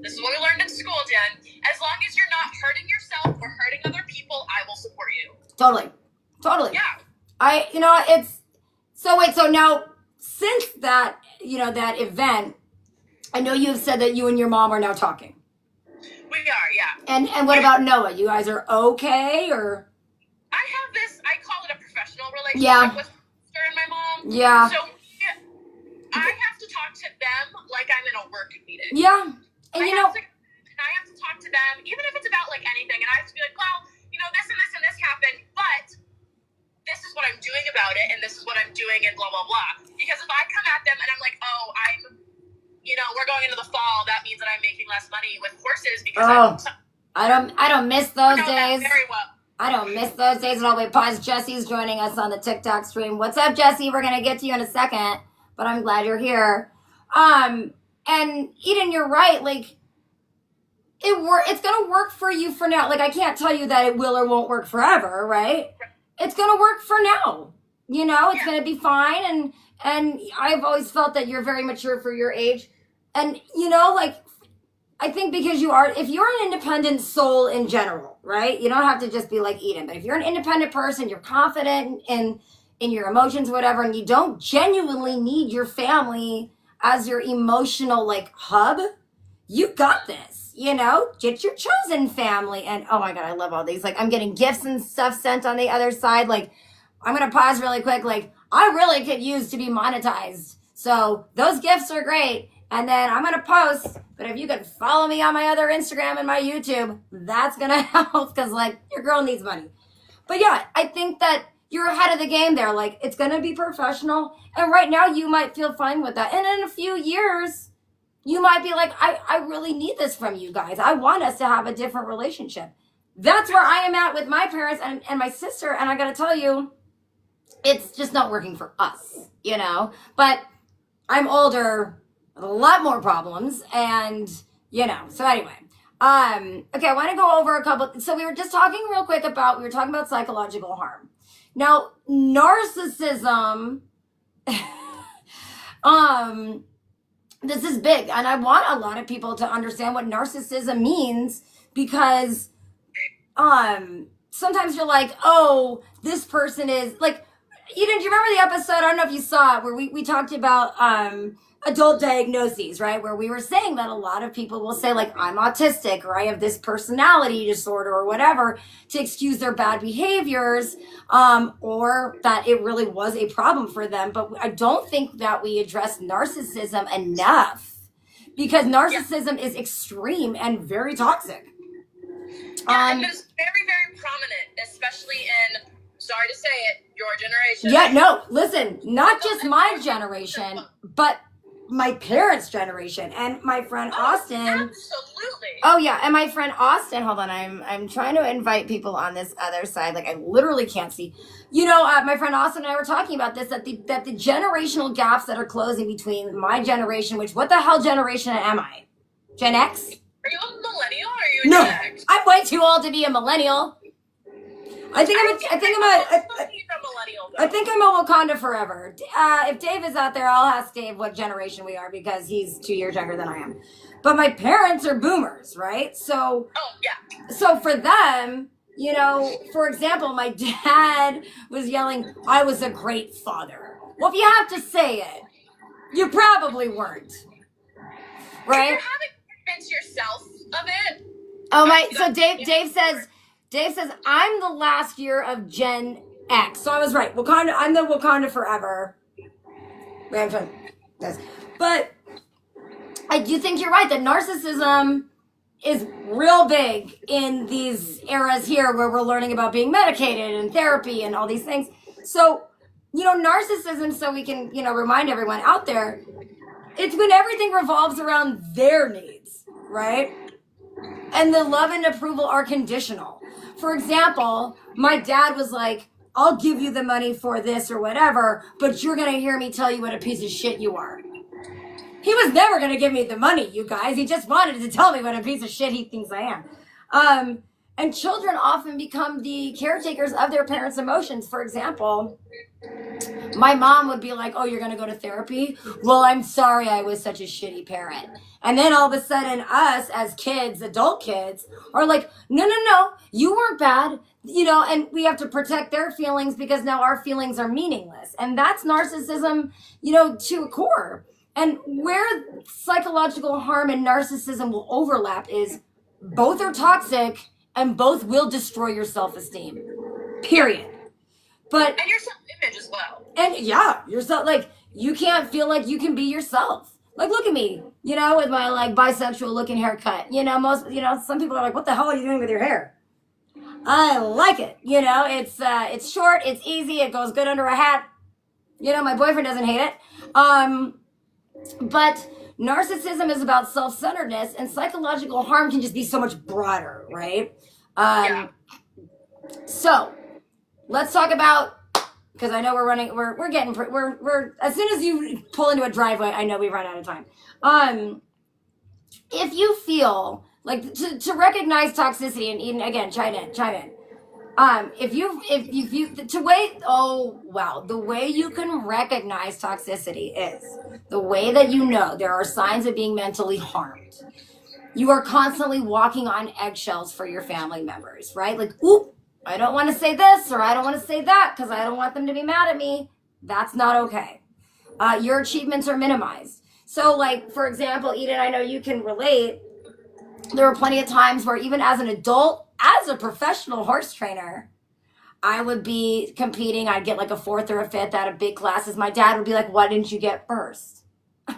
this is what we learned in school, Jen. As long as you're not hurting yourself or hurting other people, I will support you. Totally. Yeah. So now since that event, I know you've said that you and your mom are now talking. We are, yeah. And what about Noah? You guys are okay, or? I have this, I call it a professional relationship with my sister and my mom. Yeah. So I have to talk to them like I'm in a work meeting. Yeah. And I have to talk to them, even if it's about like anything, and I have to be like, well, you know, this and this and this happened, but this is what I'm doing about it, and this is what I'm doing, and blah, blah, blah. Because if I come at them and I'm like, oh, you know, we're going into the fall, that means that I'm making less money with horses because I don't miss those days. Very well. I don't miss those days at all. Wait, pause. Jesse's joining us on the TikTok stream. What's up, Jesse? We're gonna get to you in a second, but I'm glad you're here. And Eden, you're right. Like, it's gonna work for you for now. Like, I can't tell you that it will or won't work forever, right? It's gonna work for now. You know, it's gonna be fine. And I've always felt that you're very mature for your age. And, you know, like, I think because if you're an independent soul in general, right? You don't have to just be like Eden, but if you're an independent person, you're confident in your emotions, whatever, and you don't genuinely need your family as your emotional, like, hub, you got this, you know? Get your chosen family. And, oh my God, I love all these. Like, I'm getting gifts and stuff sent on the other side. Like, I'm going to pause really quick. Like, I really could use to be monetized. So those gifts are great. And then I'm going to post, but if you could follow me on my other Instagram and my YouTube, that's going to help because, like, your girl needs money. But yeah, I think that you're ahead of the game there. Like, it's going to be professional. And right now you might feel fine with that. And in a few years, you might be like, I really need this from you guys. I want us to have a different relationship. That's where I am at with my parents and my sister. And I got to tell you, it's just not working for us, you know? But I'm older, a lot more problems, and, you know, so anyway. Okay, I want to go over a couple. So we were just talking real quick we were talking about psychological harm. Now, narcissism, this is big, and I want a lot of people to understand what narcissism means because, sometimes you're like, oh, this person is, like, do you remember the episode, I don't know if you saw it, where we talked about, adult diagnoses, right? Where we were saying that a lot of people will say, like, I'm autistic or I have this personality disorder or whatever to excuse their bad behaviors, or that it really was a problem for them. But I don't think that we address narcissism enough because narcissism is extreme and very toxic. And it's very, very prominent, especially in, sorry to say it, your generation. Yeah, no, listen, not just my generation, but my parents' generation and my friend Austin. Absolutely. Oh yeah, and my friend Austin. Hold on, I'm trying to invite people on this other side. Like I literally can't see. You know, my friend Austin and I were talking about this that the generational gaps that are closing between my generation, which what the hell generation am I? Gen X? Are you a millennial or are you a Gen X? I'm way too old to be a millennial. I think I'm a Wakanda forever. If Dave is out there, I'll ask Dave what generation we are because he's 2 years younger than I am. But my parents are boomers, right? So, So for them, you know, for example, my dad was yelling, I was a great father. Well, if you have to say it, you probably weren't. Right? You're having to convince yourself of it. Oh my, so Dave says, I'm the last year of Gen X. So I was right. Wakanda, I'm the Wakanda forever. But I do think you're right that narcissism is real big in these eras here where we're learning about being medicated and therapy and all these things. So, you know, narcissism, so we can, you know, remind everyone out there, it's when everything revolves around their needs, right? And the love and approval are conditional. For example, my dad was like, I'll give you the money for this or whatever, but you're going to hear me tell you what a piece of shit you are. He was never going to give me the money, you guys. He just wanted to tell me what a piece of shit he thinks I am. And children often become the caretakers of their parents' emotions. For example, my mom would be like, oh, you're going to go to therapy? Well, I'm sorry I was such a shitty parent. And then all of a sudden us as kids, adult kids, are like, no, you weren't bad. You know, and we have to protect their feelings because now our feelings are meaningless. And that's narcissism, you know, to a core. And where psychological harm and narcissism will overlap is both are toxic and both will destroy your self-esteem. Period. But and your self-image as well. And yeah, yourself, like, you can't feel like you can be yourself. Like, look at me. you know, with my like bisexual looking haircut. You know, some people are like, what the hell are you doing with your hair? I like it. You know, it's short, it's easy, it goes good under a hat. You know, my boyfriend doesn't hate it. But narcissism is about self-centeredness, and psychological harm can just be so much broader, right? So let's talk about, because I know we're as soon as you pull into a driveway, I know we run out of time. If you feel like to recognize toxicity, and Eden, again, chime in. The way you can recognize toxicity is the way that you know there are signs of being mentally harmed. You are constantly walking on eggshells for your family members, right? Like, oop, I don't want to say this or I don't want to say that because I don't want them to be mad at me. That's not okay. Your achievements are minimized. So, like, for example, Eden, I know you can relate. There were plenty of times where even as an adult, as a professional horse trainer, I would be competing. I'd get like a 4th or a 5th out of big classes. My dad would be like, why didn't you get first? There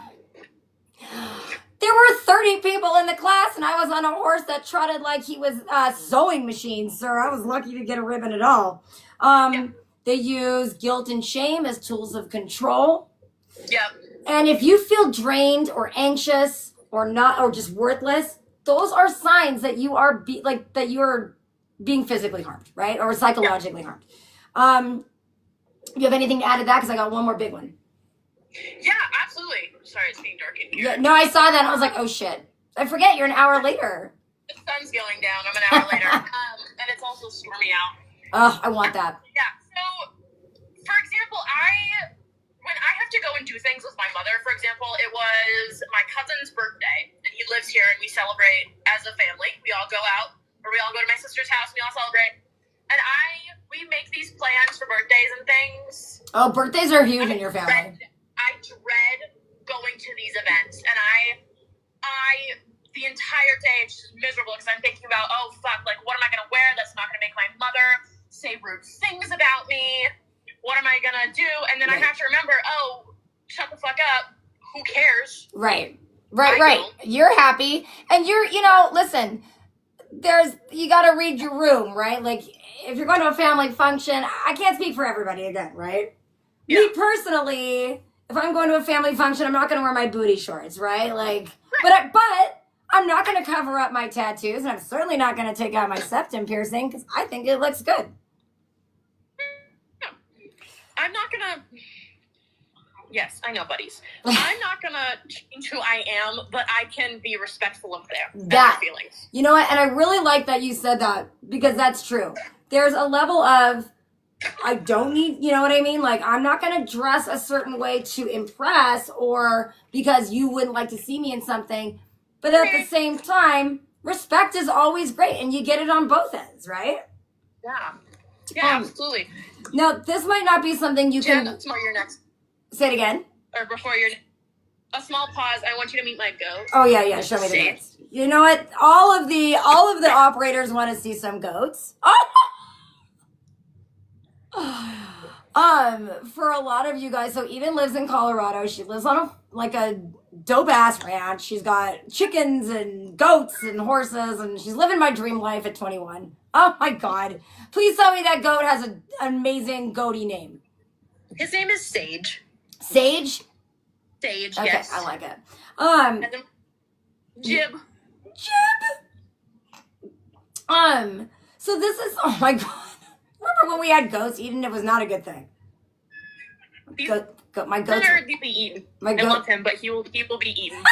were 30 people in the class, and I was on a horse that trotted like he was a sewing machine, sir. I was lucky to get a ribbon at all. They use guilt and shame as tools of control. Yep. And if you feel drained or anxious or not, or just worthless, those are signs that you are being physically harmed, right? Or psychologically harmed. You have anything to add to that? Because I got one more big one. Yeah, absolutely. Sorry, it's being dark in here. Yeah, no, I saw that and I was like, oh shit. I forget you're an hour later. The sun's going down. I'm an hour later. And it's also stormy out. Oh, I want that. Yeah. So, for example, when I have to go and do things with my mother, for example, it was my cousin's birthday, and he lives here, and we celebrate as a family. We all go out, or we all go to my sister's house, and we all celebrate. And we make these plans for birthdays and things. Oh, birthdays are huge in your family. I dread going to these events, and I the entire day it's just miserable because I'm thinking about, oh fuck, like what am I gonna wear that's not gonna make my mother say rude things about me? What am I gonna do? And then I have to remember, oh, shut the fuck up. Who cares? Right. You're happy, and listen. You got to read your room, right? Like if you're going to a family function, I can't speak for everybody again, right? Yeah. Me personally, if I'm going to a family function, I'm not going to wear my booty shorts, right? Like, but I'm not going to cover up my tattoos, and I'm certainly not going to take out my septum piercing because I think it looks good. I'm not going to... Yes, I know, buddies. I'm not going to change who I am, but I can be respectful of their feelings. You know what? And I really like that you said that because that's true. There's a level of, I don't need, you know what I mean? Like, I'm not going to dress a certain way to impress or because you wouldn't like to see me in something. But at the same time, respect is always great. And you get it on both ends, right? Yeah. Yeah, absolutely. Now, this might not be something you can... That's more your next... Say it again. Or before a small pause. I want you to meet my goat. Oh yeah. Show me the goats. You know what? All of the operators want to see some goats. For a lot of you guys, so Eden lives in Colorado. She lives on a dope ass ranch. She's got chickens and goats and horses, and she's living my dream life at 21. Oh my God! Please tell me that goat has an amazing goaty name. His name is Sage. Sage? Sage, okay, yes. I like it. And then Jib. So this is, oh my God. Remember when we had goats, Eden? It was not a good thing. My goats are be eaten. I love him, but he will be eaten.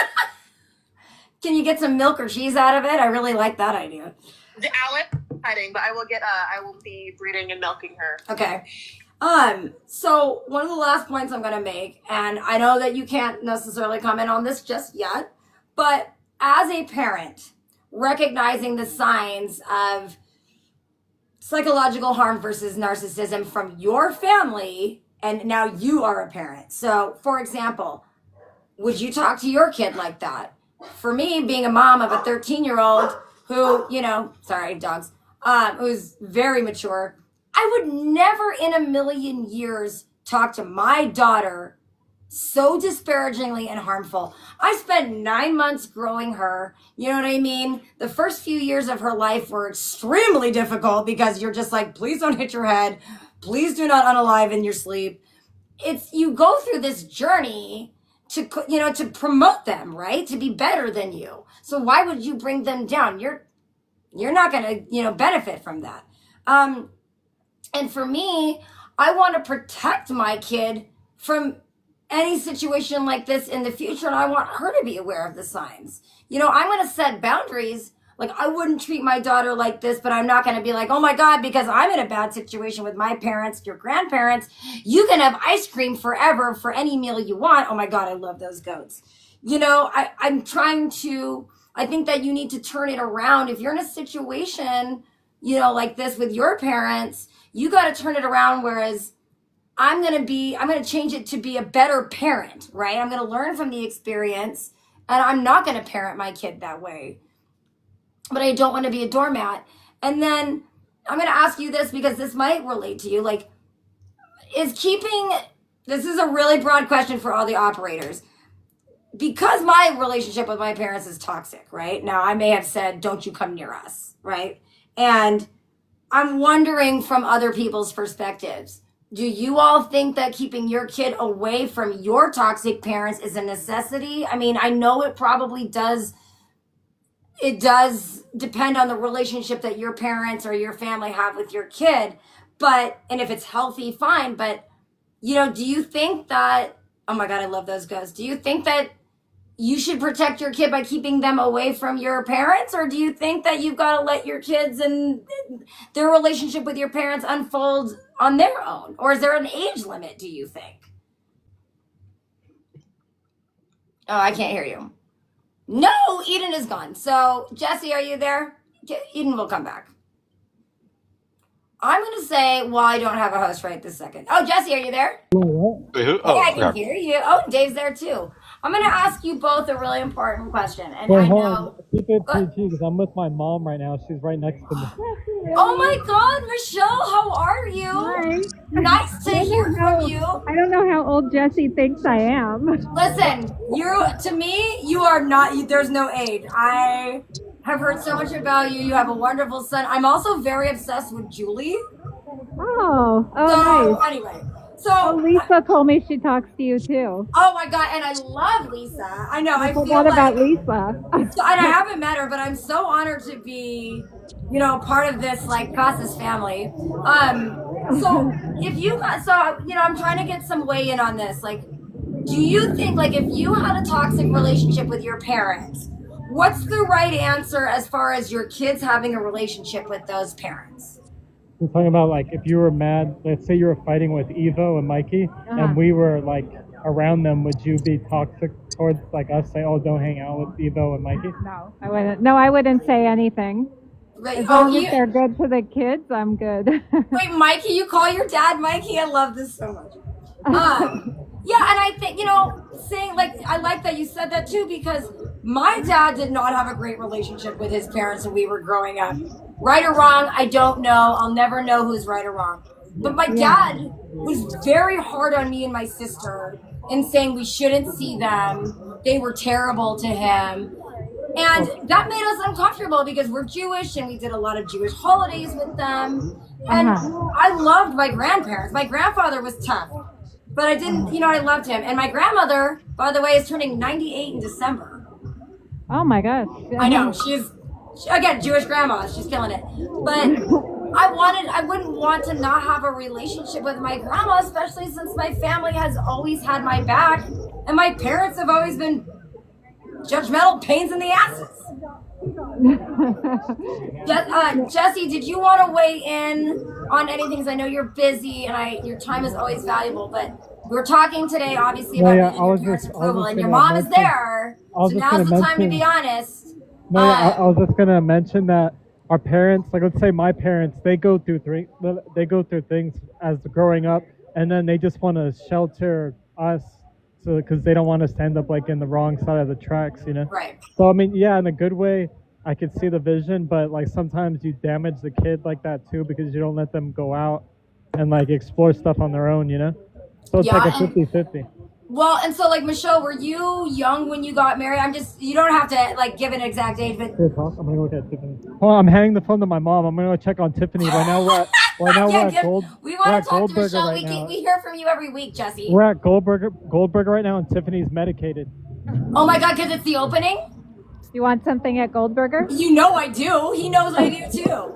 Can you get some milk or cheese out of it? I really like that idea. The Owlet hiding, but I will be breeding and milking her. Okay. So one of the last points I'm going to make, and I know that you can't necessarily comment on this just yet, but as a parent, recognizing the signs of psychological harm versus narcissism from your family, and now you are a parent. So, for example, would you talk to your kid like that? For me, being a mom of a 13-year-old who, sorry, dogs, who's very mature, I would never in a million years talk to my daughter so disparagingly and harmful. I spent 9 months growing her. You know what I mean? The first few years of her life were extremely difficult because you're just like, please don't hit your head. Please do not unalive in your sleep. You go through this journey to, to promote them, right? To be better than you. So why would you bring them down? You're not going to, benefit from that. And for me, I want to protect my kid from any situation like this in the future, and I want her to be aware of the signs. I'm going to set boundaries. Like, I wouldn't treat my daughter like this, but I'm not going to be like, oh my God, because I'm in a bad situation with my parents, your grandparents, you can have ice cream forever for any meal you want. Oh my God, I love those goats. I think that you need to turn it around. If you're in a situation, like this with your parents, you got to turn it around. Whereas I'm going to change it to be a better parent, right? I'm going to learn from the experience, and I'm not going to parent my kid that way. But I don't want to be a doormat. And then I'm going to ask you this because this might relate to you. Like, this is a really broad question for all the operators. Because my relationship with my parents is toxic, right? Now, I may have said, don't you come near us, right? And I'm wondering from other people's perspectives, do you all think that keeping your kid away from your toxic parents is a necessity? I mean, I know it probably does. It does depend on the relationship that your parents or your family have with your kid. And if it's healthy, fine. But, do you think that, oh my God, I love those ghosts. Do you think that you should protect your kid by keeping them away from your parents? Or do you think that you've got to let your kids and their relationship with your parents unfold on their own? Or is there an age limit, do you think? Oh, I can't hear you. No, Eden is gone. So, Jesse, are you there? Eden will come back. I'm going to say, well, I don't have a host right this second. Oh, Jesse, are you there? Wait, who? Oh, yeah, I can hear you. Oh, Dave's there too. I'm going to ask you both a really important question. And Wait, I hold know. on. Keep it PG because I'm with my mom right now. She's right next to me. Oh my God, Michelle, how are you? Hi. Nice to hear from you. I don't know how old Jesse thinks I am. Listen, to me, you are not, there's no age. I have heard so much about you. You have a wonderful son. I'm also very obsessed with Julie. Oh, nice. Anyway, so Lisa told me she talks to you too. Oh my God, and I love Lisa. I know. I feel what about Lisa? And I haven't met her, but I'm so honored to be, part of this like Casas family. So I'm trying to get some weigh in on this. Like, do you think like if you had a toxic relationship with your parents, what's the right answer as far as your kids having a relationship with those parents? We're talking about like if you were mad, let's say you were fighting with Evo and Mikey, and we were like around them, would you be toxic towards like us? Say, oh, don't hang out with Evo and Mikey. No, I wouldn't. No, I wouldn't say anything. Right. As long as they're good to the kids, I'm good. Wait, Mikey, you call your dad Mikey? I love this so much. Yeah, and I think, saying like, I like that you said that too, because my dad did not have a great relationship with his parents when we were growing up. Right or wrong, I don't know. I'll never know who's right or wrong. But my dad was very hard on me and my sister in saying we shouldn't see them. They were terrible to him. And that made us uncomfortable because we're Jewish and we did a lot of Jewish holidays with them. And I loved my grandparents. My grandfather was tough, but I didn't, I loved him. And my grandmother, by the way, is turning 98 in December. Oh my gosh. I know. Again, Jewish grandma. She's killing it. But I wouldn't want to not have a relationship with my grandma, especially since my family has always had my back and my parents have always been judgmental pains in the asses. Jesse, did you want to weigh in on anything? Because I know you're busy and your time is always valuable, but we're talking today obviously about your parents' approval, and your mom is there, so now's the time to be honest. I was just gonna mention that our parents, like let's say my parents, they go through things as growing up, and then they just want to shelter us, so because they don't want us to end up like in the wrong side of the tracks, Right. So I mean, yeah, in a good way, I could see the vision, but like sometimes you damage the kid like that too because you don't let them go out and like explore stuff on their own, So it's like a 50-50. Well, and so like Michelle, were you young when you got married? You don't have to like give an exact age, but Here, talk. I'm gonna go look at Tiffany. Hold on, I'm handing the phone to my mom. I'm gonna go check on Tiffany right now. We're at we we're want at to talk to Goldberger Michelle. right now. We hear from you every week, Jesse. We're at Goldberger right now, and Tiffany's medicated. Oh my God, because it's the opening? You want something at Goldberger? You know I do. He knows I do too.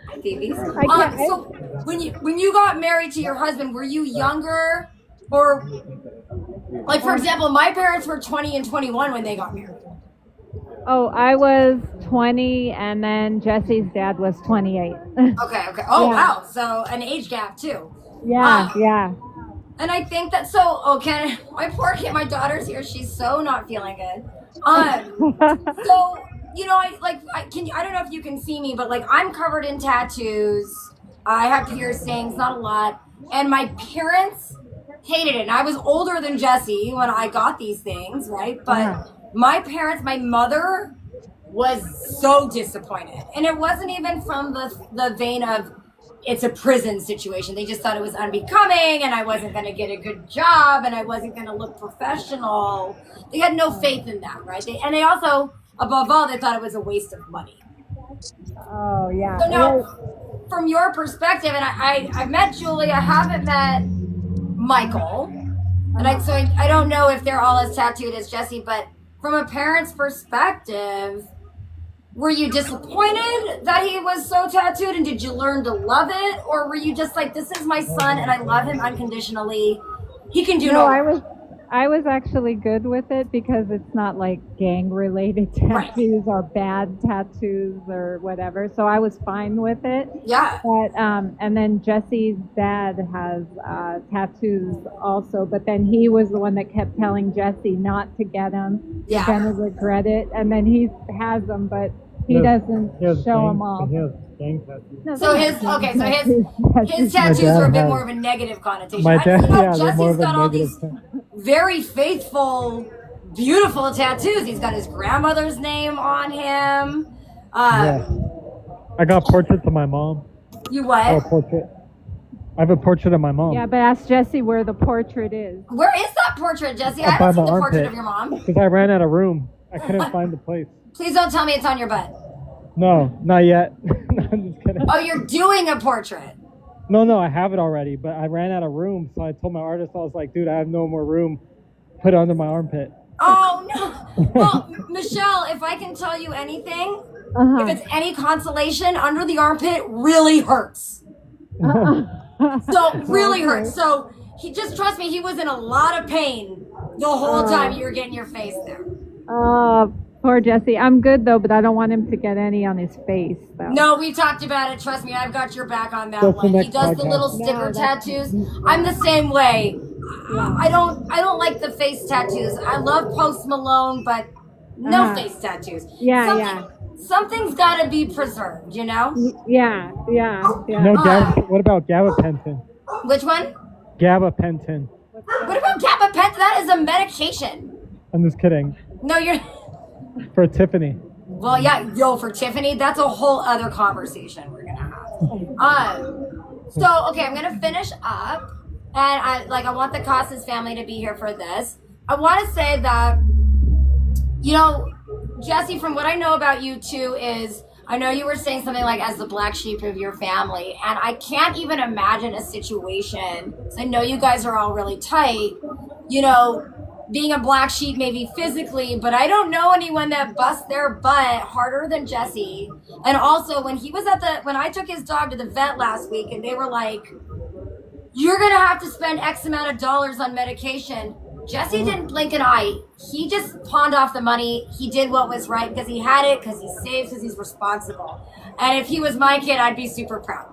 Hi, babies. So when you got married to your husband, were you younger, or like for example, my parents were 20 and 21 when they got married. Oh, I was 20, and then Jesse's dad was 28. Okay. Oh Yeah. wow, so an age gap too. Yeah. And I think that okay, my poor kid, my daughter's here. She's so not feeling good. So I don't know if you can see me, but like I'm covered in tattoos. I have piercings, not a lot, and my parents hated it. And I was older than Jesse when I got these things, right? But my mother was so disappointed, and it wasn't even from the vein of it's a prison situation. They just thought it was unbecoming, and I wasn't going to get a good job, and I wasn't going to look professional. They had no faith in that, right? They also, above all, they thought it was a waste of money. Oh, yeah. So now, from your perspective, and I met Julie, I haven't met Michael, and I don't know if they're all as tattooed as Jesse, but from a parent's perspective, were you disappointed that he was so tattooed, and did you learn to love it, or were you just like, this is my son and I love him unconditionally, he can do no wrong? I was actually good with it because it's not like gang related tattoos or bad tattoos or whatever, so I was fine with it. Yeah. But and then Jesse's dad has tattoos also, but then he was the one that kept telling Jesse not to get them. Yeah. He's gonna regret it, and then he has them, but he doesn't show them off. He has gang tattoos. No, So his tattoos are a bit more of a negative connotation. My dad, Jesse's more of a got all negative. these very faithful, beautiful tattoos. He's got his grandmother's name on him. Yeah. I got portraits of my mom. You what? Oh, portrait. I have a portrait of my mom. Yeah, but ask Jesse where the portrait is. Where is that portrait, Jesse? I Up by haven't seen my the portrait armpit. of your mom. Because I ran out of room. I couldn't find the place. Please don't tell me it's on your butt. No, not yet. No, I'm just kidding. Oh, you're doing a portrait. No, I have it already, but I ran out of room, so I told my artist, I was like, dude, I have no more room. Put it under my armpit. Oh, no. Well, Michelle, if I can tell you anything, if it's any consolation, under the armpit really hurts. So, really hurts. So, trust me, he was in a lot of pain the whole time you were getting your face there. Poor Jesse. I'm good though, but I don't want him to get any on his face though. No, we talked about it. Trust me, I've got your back on that That's the one. He next does the podcast. little sticker tattoos. I'm the same way. I don't like the face tattoos. I love Post Malone, but no face tattoos. Something's got to be preserved, you know? Yeah. No, what about gabapentin? Which one? Gabapentin. What about gabapentin? That is a medication. I'm just kidding. No, you're... For Tiffany. Well, yeah, for Tiffany, that's a whole other conversation we're gonna have. So, okay, I'm gonna finish up, and I want the Costas family to be here for this. I want to say that, Jesse, from what I know about you too, is I know you were saying something like as the black sheep of your family, and I can't even imagine a situation. I know you guys are all really tight, being a black sheep maybe physically, but I don't know anyone that busts their butt harder than Jesse. And also when I took his dog to the vet last week and they were like, you're going to have to spend X amount of dollars on medication. Jesse didn't blink an eye. He just pawned off the money. He did what was right because he had it, because he's safe, because he's responsible. And if he was my kid, I'd be super proud.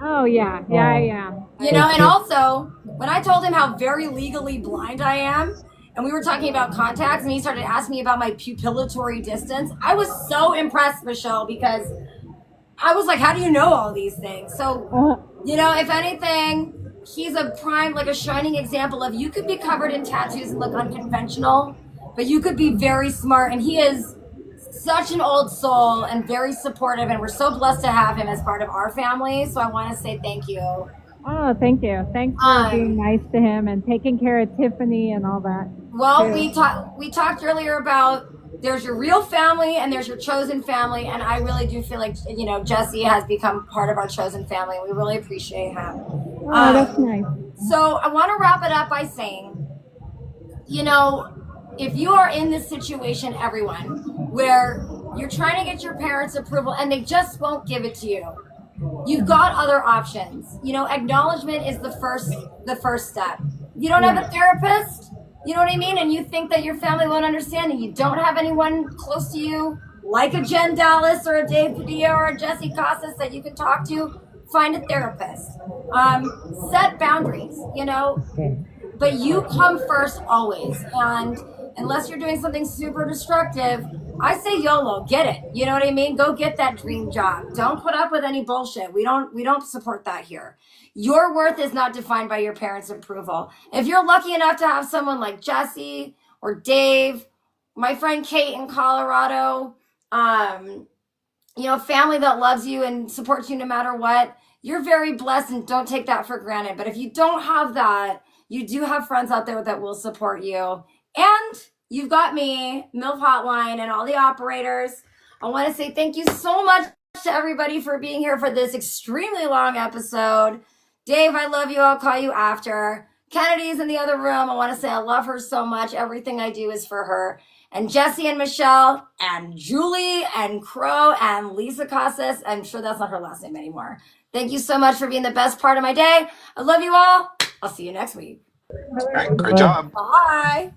Oh, yeah. And also when I told him how very legally blind I am, and we were talking about contacts, and he started asking me about my pupillatory distance. I was so impressed, Michelle, because I was like, how do you know all these things? So, if anything, he's a prime, like a shining example of you could be covered in tattoos and look unconventional, but you could be very smart. And he is such an old soul and very supportive, and we're so blessed to have him as part of our family. So I want to say thank you Oh, thank you. Thanks for being nice to him and taking care of Tiffany and all that. Well, too. we talked earlier about there's your real family and there's your chosen family, and I really do feel like, you know, Jesse has become part of our chosen family. We really appreciate him. Oh, that's nice. So I want to wrap it up by saying, you know, if you are in this situation, everyone, where you're trying to get your parents' approval and they just won't give it to you, you've got other options. You know, acknowledgement is the first step. If you don't have a therapist, you know what I mean, and you think that your family won't understand, and you don't have anyone close to you, like a Jen Dallas or a Dave Padilla or a Jesse Casas that you can talk to, find a therapist. Set boundaries, you know, but you come first always. And unless you're doing something super destructive, I say YOLO, get it. You know what I mean? Go get that dream job. Don't put up with any bullshit. We don't support that here. Your worth is not defined by your parents' approval. If you're lucky enough to have someone like Jesse or Dave, my friend Kate in Colorado, you know, family that loves you and supports you no matter what, you're very blessed, and don't take that for granted. But if you don't have that, you do have friends out there that will support you. And you've got me, MILF Hotline, and all the operators. I want to say thank you so much to everybody for being here for this extremely long episode. Dave, I love you. I'll call you after. Kennedy's in the other room. I want to say I love her so much. Everything I do is for her. And Jesse and Michelle and Julie and Crow and Lisa Casas. I'm sure that's not her last name anymore. Thank you so much for being the best part of my day. I love you all. I'll see you next week. All right, great job. Bye.